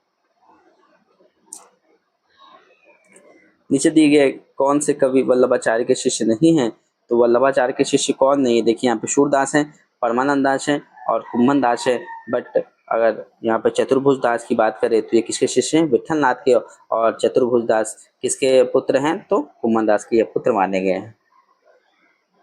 Speaker 1: नीचे दिए गए कौन से कवि वल्लभाचार्य के शिष्य नहीं हैं, तो वल्लभाचार्य के शिष्य कौन नहीं है, देखिए यहाँ पे सूरदास हैं, परमानंद दास हैं और कुम्भन दास है। बट अगर यहाँ पे चतुर्भुज दास की बात करें तो ये किसके शिष्य हैं, विठल नाथ के, और चतुर्भुज दास किसके पुत्र हैं, तो कुम्भन दास के पुत्र माने गए हैं।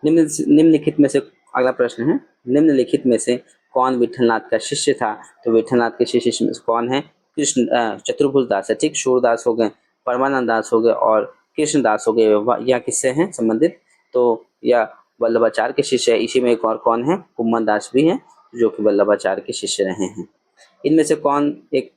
Speaker 1: निम्नलिखित में से अगला प्रश्न है, निम्नलिखित में से कौन विठलनाथ का शिष्य था, तो विठलनाथ के शिष्य में से कौन है, कृष्ण चतुर्भुज दास है, ठीक। सूरदास हो गए, परमानंद दास हो गए और कृष्णदास हो गए। यह किससे हैं संबंधित, तो यह वल्लभाचार्य के शिष्य है। इसी में एक और कौन है, कुम्भन दास भी हैं जो कि वल्लभाचार्य के शिष्य रहे हैं। इनमें से कौन एक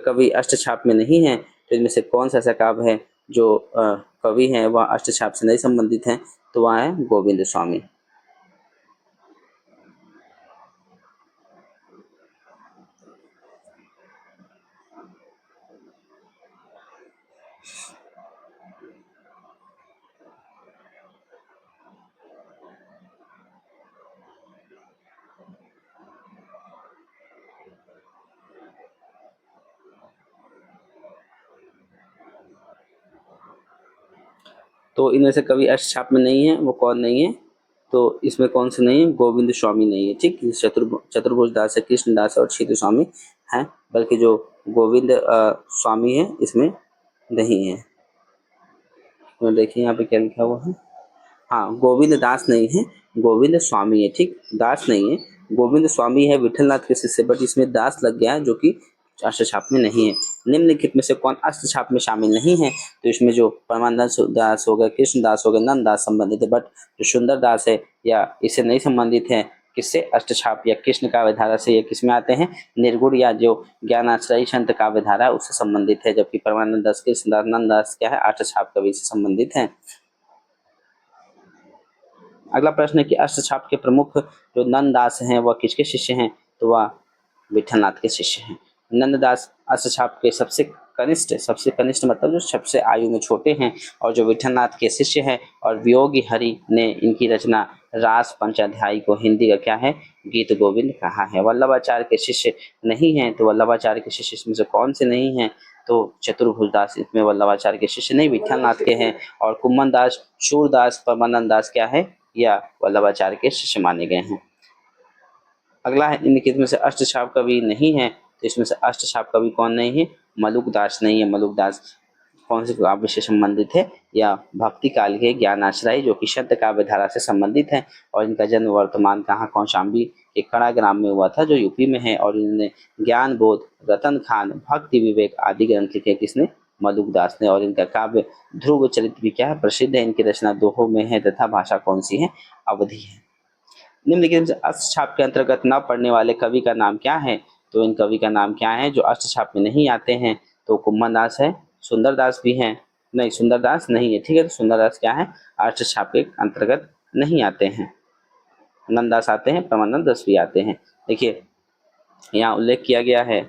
Speaker 1: कवि अष्टछाप में नहीं है, तो इनमें से कौन सा ऐसा काव्य है जो कवि है वह अष्टछाप से नहीं संबंधित है, तो वह है गोविंद स्वामी। तो इनमें से कवि अष्टछाप में नहीं है, वो कौन नहीं है, तो इसमें कौन से नहीं है, गोविंद स्वामी नहीं है, ठीक। चतुर्भुज दास है, कृष्ण दास और छीतु स्वामी है, बल्कि जो गोविंद स्वामी है इसमें नहीं है। तो देखिए यहाँ पे क्या लिखा हुआ है, हाँ गोविंद दास नहीं है, गोविंद स्वामी है, ठीक। दास नहीं है, गोविंद स्वामी है विठलनाथ के शिष्य, बट इसमें दास लग गया है जो कि अष्टछाप में नहीं है। निम्नलिखित में से कौन अष्टछाप में शामिल नहीं है, तो इसमें जो परमानंद दास हो गए, कृष्ण दास हो गए, नंद दास संबंधित है, बट जो सुंदर दास है या इससे नहीं संबंधित है, किससे, अष्टछाप या कृष्ण काव्यधारा से। ये किसमें आते हैं, निर्गुण या जो ज्ञानाश्रयी संत काव्यधारा उससे संबंधित है, जबकि परमानंद दास, कृष्ण दास, नंद दास क्या है, अष्टछाप कवि से संबंधित है। अगला प्रश्न है कि अष्टछाप के प्रमुख जो नंददास हैं वह किसके शिष्य हैं, तो वह विठलनाथ के शिष्य हैं। नंददास अष्टछाप के सबसे कनिष्ठ मतलब जो सबसे आयु में छोटे हैं, और जो विठलनाथ के शिष्य हैं, और वियोगी हरि ने इनकी रचना रास पंचाध्यायी को हिंदी का क्या है, गीत गोविंद कहा है। वल्लभाचार्य के शिष्य नहीं हैं, तो वल्लभाचार्य के शिष्य इसमें से कौन से नहीं हैं, तो चतुर्भुज दास इसमें वल्लभाचार्य के शिष्य नहीं, विठलनाथ के हैं, और कुम्भन दास, सूरदास, परमानंद दास क्या है, या वल्लभाचार्य के शिष्य माने गए हैं। अगला है, निम्नलिखित में से अष्टछाप कवि नहीं है, तो इसमें से अष्टछाप कवि कौन नहीं है, मलुक दास नहीं है। मलुक दास कौन से काव्य से संबंधित है, या भक्ति काल के ज्ञान आश्रय जो कि शब्द काव्य धारा से संबंधित है, और इनका जन्म वर्तमान कहाँ, कौशाम्बी के कड़ा ग्राम में हुआ था जो यूपी में है, और इन्होंने ज्ञान बोध, रतन खान, भक्ति विवेक आदि ग्रंथ लिखे, किसने, मलुक दास ने। और इनका काव्य ध्रुव चरित्र भी क्या है, प्रसिद्ध है। इनकी रचना दोहों में है तथा भाषा कौन सी है, अवधी है। निम्नलिखित में अष्टछाप के अंतर्गत न पढ़ने वाले कवि का नाम क्या है, तो इन कवि का नाम क्या है जो अष्टछाप में नहीं आते हैं, तो कुम्भन दास है, सुंदर दास भी हैं, नहीं सुंदर दास नहीं है, ठीक है। तो सुंदर दास क्या है, अष्टछाप के अंतर्गत नहीं आते हैं। नंददास आते हैं, परमानंद दास भी आते हैं। देखिए यहाँ उल्लेख किया गया है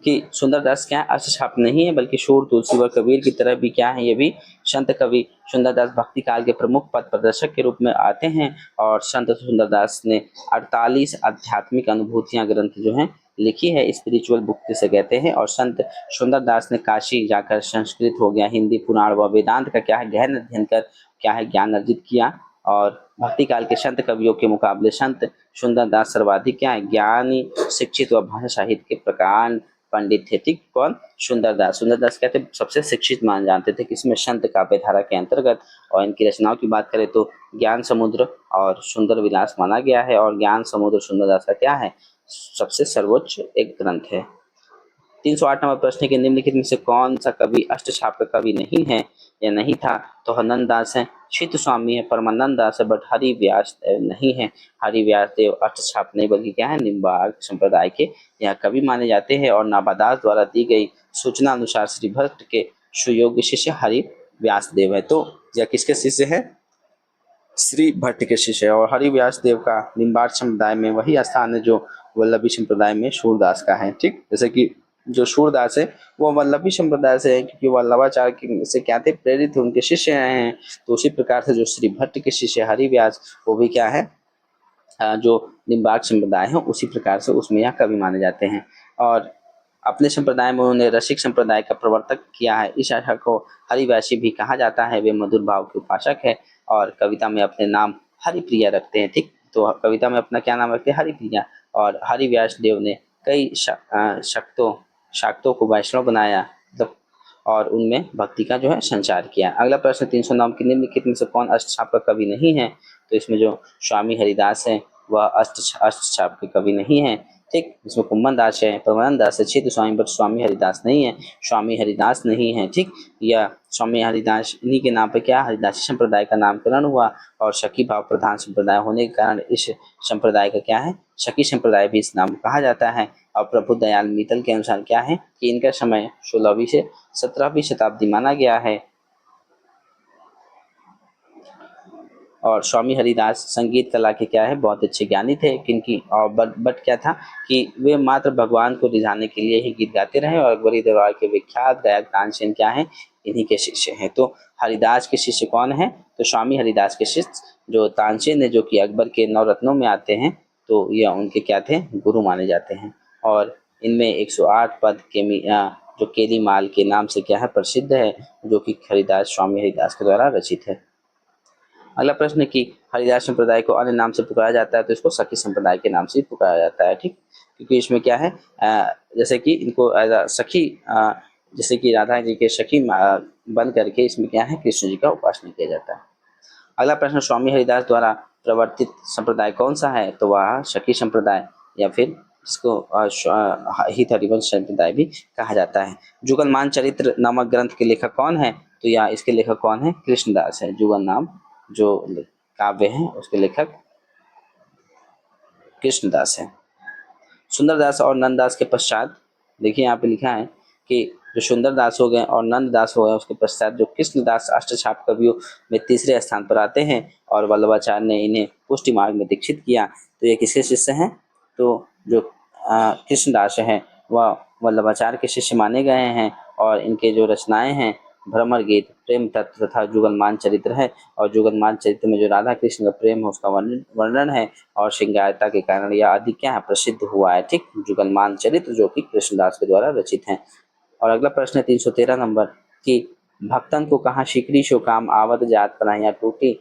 Speaker 1: कि सुंदरदास क्या है, अष्टछाप नहीं है, बल्कि शूर, तुलसी व कबीर की तरह भी क्या है, ये भी संत कवि। सुंदरदास भक्ति काल के प्रमुख पथ प्रदर्शक के रूप में आते हैं, और संत सुंदरदास ने 48 आध्यात्मिक अनुभूतियां ग्रंथ जो हैं लिखी है, स्पिरिचुअल बुक जिसे कहते हैं। और संत सुंदरदास ने काशी जाकर संस्कृत हो गया, हिंदी, पुराण व वेदांत का क्या है, गहन अध्ययन कर क्या है, ज्ञान अर्जित किया। और भक्ति काल के संत कवियों के मुकाबले संत सुंदरदास सर्वाधिक क्या है, ज्ञानी, शिक्षित व भाषा साहित्य के प्रकांड पंडित थे, ठीक। कौन, सुंदरदास। सुंदरदास क्या थे, सबसे शिक्षित मान जानते थे, किसमें, संत काव्यधारा के अंतर्गत। और इनकी रचनाओं की बात करें तो ज्ञान समुद्र और सुंदर विलास माना गया है, और ज्ञान समुद्र सुंदरदास का क्या है, सबसे सर्वोच्च एक ग्रंथ है। 308 नंबर प्रश्न के निम्नलिखित में से कौन सा कवि अष्टछाप का कवि नहीं है या नहीं था, तो हनंद दास है, चित्त स्वामी है, परमानंद दास है, बट हरि व्यास नहीं है। हरि व्यास देव अष्टछाप नहीं बल्कि क्या है, निम्बार्क संप्रदाय के यह कवि माने जाते हैं। और नाभादास द्वारा दी गई सूचना अनुसार श्री भट्ट के सुयोग्य शिष्य हरि व्यास देव है। तो यह किसके शिष्य है, श्री भट्ट के शिष्य है। और हरि व्यास देव का निम्बार्क संप्रदाय में वही स्थान है जो वल्लभी संप्रदाय में सूरदास का है। ठीक, जैसे कि जो सूरदास है वो वल्लभी संप्रदाय से है, क्योंकि वल्लभाचार्य से क्या थे, प्रेरित थे, उनके शिष्य रहे हैं। तो उसी प्रकार से जो श्री भट्ट के शिष्य हरिव्यास, वो भी क्या है, जो निम्बार्क संप्रदाय है, उसी प्रकार से उसमें यह कवि माने जाते हैं। और अपने संप्रदाय में उन्होंने रसिक संप्रदाय का प्रवर्तक किया है। इस शाखा को हरिव्यासी भी कहा जाता है। वे मधुर भाव के उपासक है और कविता में अपने नाम हरिप्रिया रखते हैं। ठीक, तो कविता में अपना क्या नाम रखते हैं, हरिप्रिया। और हरिव्यास देव ने कई शाक्तों को वैष्णव बनाया, मतलब और उनमें भक्ति का जो है संचार किया। अगला प्रश्न 309 की निम्नलिखित में से कौन अष्टछाप का कवि नहीं है? तो इसमें जो स्वामी हरिदास है वह अष्टछाप के कवि नहीं है। ठीक, इसमें कुम्भन दास है, परमानंद दास है, छेद स्वामी, बट स्वामी हरिदास नहीं है, स्वामी हरिदास नहीं है। ठीक, यह स्वामी हरिदास, इन्हीं के नाम पर क्या हरिदासी संप्रदाय का नामकरण हुआ। और शकी भाव प्रधान संप्रदाय होने के कारण इस संप्रदाय का क्या है, शकी संप्रदाय भी इस नाम कहा जाता है। और प्रभु दयाल मित्तल के अनुसार क्या है कि इनका समय 16वीं से 17वीं शताब्दी माना गया है। और स्वामी हरिदास संगीत कला के क्या है, बहुत अच्छे ज्ञानी थे। किनकी, और बट क्या था कि वे मात्र भगवान को रिझाने के लिए ही गीत गाते रहे। और अकबरी दरबार के विख्यात गायक तानसेन क्या है, इन्हीं के शिष्य हैं। तो हरिदास के शिष्य कौन है? तो स्वामी हरिदास के शिष्य जो तानसेन है, जो कि अकबर के नवरत्नों में आते हैं, तो यह उनके क्या थे, गुरु माने जाते हैं। और इनमें 108 पद के जो केली माल के नाम से क्या है, प्रसिद्ध है, जो कि हरिदास, स्वामी हरिदास के द्वारा रचित है। अगला प्रश्न है कि हरिदास संप्रदाय को अन्य नाम से पुकारा जाता है, तो इसको सखी संप्रदाय के नाम से पुकारा जाता है। ठीक, क्योंकि इसमें क्या है, जैसे कि इनको सखी, जैसे कि राधा जी के सखी बन करके इसमें क्या है, कृष्ण जी का उपासना किया जाता है। अगला प्रश्न, स्वामी हरिदास द्वारा प्रवर्तित संप्रदाय कौन सा है? तो वह सखी संप्रदाय, या फिर इसको हित हरिवंश संप्रदाय भी कहा जाता है। जुगलमान चरित्र नामक ग्रंथ के लेखक कौन है? तो यह इसके लेखक कौन है, कृष्णदास है। जुगल नाम जो काव्य है उसके लेखक कृष्णदास है। सुंदरदास और नंददास के पश्चात, देखिए यहाँ पे लिखा है कि जो सुंदरदास हो गए और नंददास हो गए, उसके पश्चात जो कृष्णदास अष्टछाप कवियों में तीसरे स्थान पर आते हैं। और वल्लभाचार्य ने इन्हें पुष्टि मार्ग में दीक्षित किया। तो ये किसके शिष्य हैं? तो जो कृष्णदास है वह वल्लभाचार्य के शिष्य माने गए हैं। और इनके जो रचनाएं हैं, भ्रमर गीत, प्रेम तत्व तथा जुगलमान चरित्र है। और जुगलमान चरित्र में जो राधा कृष्ण का प्रेम है उसका वर्णन है। और श्रृंगारता के कारण यह अधिक क्या है, प्रसिद्ध हुआ है। ठीक, जुगलमान चरित्र जो कि कृष्णदास के द्वारा रचित है। और अगला प्रश्न है 313 नंबर कि भक्तन को कहाँ शिकरी शो काम आवत जात पनाहिया टूटी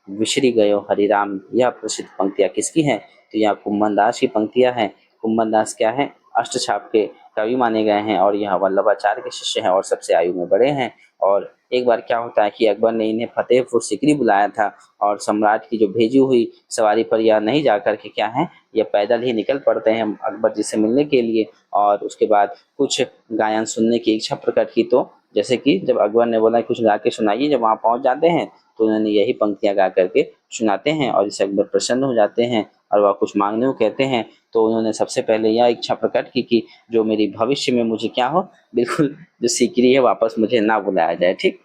Speaker 1: विश्री गयो हरिराम, यह प्रसिद्ध पंक्तियां किसकी हैं? तो यह कुम्भन दास की पंक्तियां हैं। कुम्भन दास क्या है, अष्टछाप के कवि माने गए हैं और यह वल्लभाचार्य के शिष्य हैं और सबसे आयु में बड़े हैं। और एक बार क्या होता है कि अकबर ने इन्हें फतेहपुर सिकरी बुलाया था। और सम्राट की जो भेजी हुई सवारी पर यह नहीं जाकर के क्या है, यह पैदल ही निकल पड़ते हैं अकबर जी से मिलने के लिए। और उसके बाद कुछ गायन सुनने की इच्छा प्रकट की। तो जैसे कि जब अकबर ने बोला कुछ गा के सुनाइए, जब वहाँ पहुँच जाते हैं तो उन्होंने यही पंक्तियां गा करके सुनाते हैं और इससे अकबर प्रसन्न हो जाते हैं और वह कुछ मांगने को कहते हैं। तो उन्होंने सबसे पहले यह इच्छा प्रकट की कि जो मेरी भविष्य में मुझे क्या हो, बिल्कुल जो सीकरी है वापस मुझे ना बुलाया जाए। ठीक,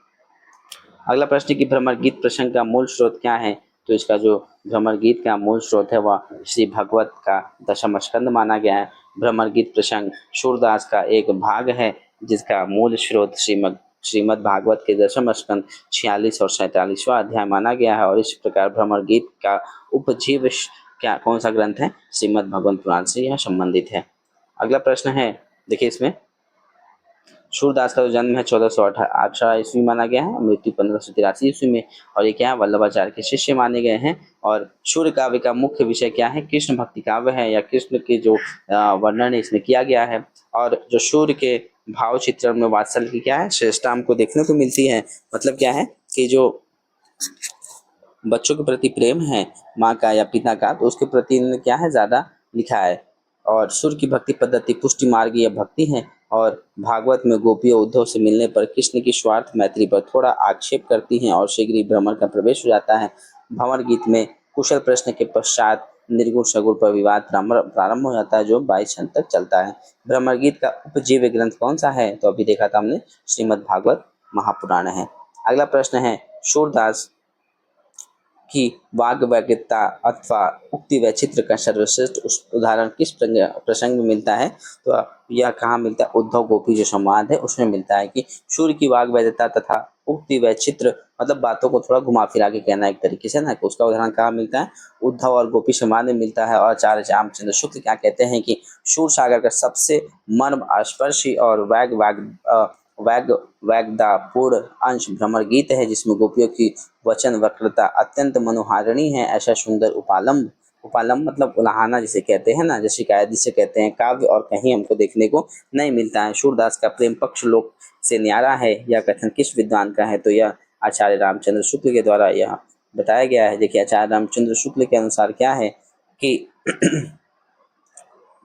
Speaker 1: अगला प्रश्न कि भ्रमर गीत प्रसंग का मूल स्रोत क्या है? तो इसका जो भ्रमर गीत का मूल स्रोत है वह श्री भागवत का दशम स्कंद माना गया है। भ्रमर गीत प्रसंग सूरदास का एक भाग है जिसका मूल स्रोत श्रीमद् भागवत के दशम स्कंद 46 और 47वां अध्याय माना गया है। और इस प्रकार भ्रमर गीत का उपजीव क्या कौन सा ग्रंथ है? श्रीमद् भगवत पुराण से यह संबंधित है। अगला प्रश्न है, देखिए इसमें सूरदास का जो जन्म है 1418 ईस्वी माना गया है, मृत्यु 1583 ईस्वी में। और ये क्या है, वल्लभाचार्य के शिष्य माने गए हैं। और सूर्य काव्य का मुख्य विषय क्या है? कृष्ण भक्ति काव्य है, या कृष्ण के जो वर्णन है इसमें किया गया है। और जो सूर्य के भाव चित्रण में वात्सल्य की क्या है, श्रेष्ठता हमको देखने को मिलती है। मतलब क्या है कि जो बच्चों के प्रति प्रेम है माँ का या पिता का, तो उसके प्रति इन्होंने क्या है, ज्यादा लिखा है। और सूर्य की भक्ति पद्धति पुष्टि मार्गीय भक्ति है। और भागवत में गोपियों उद्धव से मिलने पर कृष्ण की स्वार्थ मैत्री पर थोड़ा आक्षेप करती हैं और शीघ्र ही भ्रमर का प्रवेश हो जाता है। भंवर गीत में कुशल प्रश्न के पश्चात निर्गुण सगुण पर विवाद प्रारंभ हो जाता है जो 22 छंद तक चलता है। भ्रमर गीत का उपजीव्य ग्रंथ कौन सा है? तो अभी देखा था हमने, श्रीमद् भागवत महापुराण है। अगला प्रश्न है, सूरदास की वाग्वैज्ञता अथवा उक्ति वैचित्र का सर्वश्रेष्ठ उदाहरण किस प्रसंग में मिलता है? तो यह कहाँ मिलता है? उद्धव गोपी जो संवाद है उसमें मिलता है कि सूर्य की वाग्वैज्ञता तथा उक्ति वैचित्र, मतलब बातों को थोड़ा घुमा फिरा के कहना एक तरीके से ना, उसका उदाहरण कहाँ मिलता है? उद्धव और गोपी संवाद में मिलता है। और आचार्य रामचंद्र शुक्ल क्या कहते हैं कि सूर सागर का सबसे मर्म स्पर्शी और वैगदापूर्ण अंश भ्रमर गीत है, जिसमें गोपियों की वचन वक्रता अत्यंत मनोहारिणी है। ऐसा सुंदर उपालंब, उपालंब मतलब उलाहना जिसे कहते हैं ना, जैसे शिकायत जिसे कहते हैं, काव्य और कहीं हमको देखने को नहीं मिलता है। सूरदास का प्रेम पक्ष लोक से न्यारा है, यह कथन किस विद्वान का है? तो यह आचार्य रामचंद्र शुक्ल के द्वारा यह बताया गया है। देखिए आचार्य रामचंद्र शुक्ल के अनुसार क्या है कि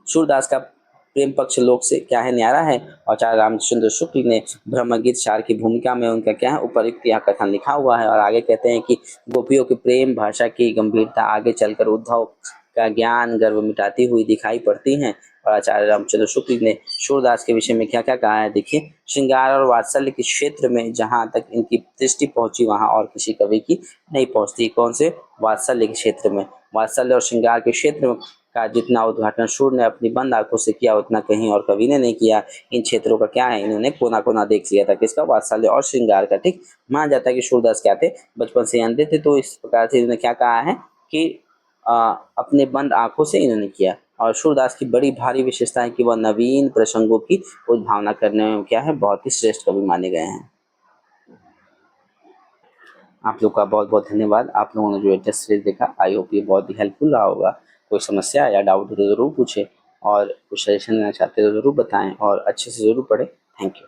Speaker 1: सूरदास का प्रेम पक्ष लोक से क्या है? न्यारा है। और आचार्य रामचंद्र शुक्ल ने ब्रह्मगीत सार की भूमिका में उनका क्या है? उपयुक्त यह कथन लिखा हुआ है। और आगे कहते हैं कि गोपियों के प्रेम भाषा की गंभीरता आगे चलकर उद्धव का ज्ञान गर्व मिटाती हुई दिखाई पड़ती है। और आचार्य रामचंद्र शुक्ल ने सूरदास के विषय में क्या क्या कहा है? देखिए, श्रृंगार और वात्सल्य के क्षेत्र में जहाँ तक इनकी दृष्टि पहुंची वहां और किसी कवि की नहीं पहुंचती। कौन से? वात्सल्य के क्षेत्र में। वात्सल्य और श्रृंगार के क्षेत्र का जितना उद्घाटन सूर ने अपनी बंद आंखों से किया उतना कहीं और कवि ने नहीं किया। इन क्षेत्रों का क्या है? इन्होंने कोना कोना देख लिया था। किसका? वात्सल्य और श्रृंगार का। ठीक, माना जाता है कि सूरदास क्या थे? बचपन से अंधे थे, तो इस प्रकार से इन्होंने क्या कहा है कि अपने बंद आंखों से इन्होंने किया। और सूरदास की बड़ी भारी विशेषता है कि वह नवीन प्रसंगों की उद्भावना करने में क्या है? बहुत ही श्रेष्ठ कवि माने गए हैं। आप लोग का बहुत बहुत धन्यवाद। आप लोगों ने जो टेस्ट सीरीज देखा, आई होप ये बहुत ही हेल्पफुल रहा होगा। कोई समस्या या डाउट हो तो ज़रूर पूछें, और कुछ सजेशन देना चाहते हो तो ज़रूर बताएं, और अच्छे से ज़रूर पढ़ें। Thank you.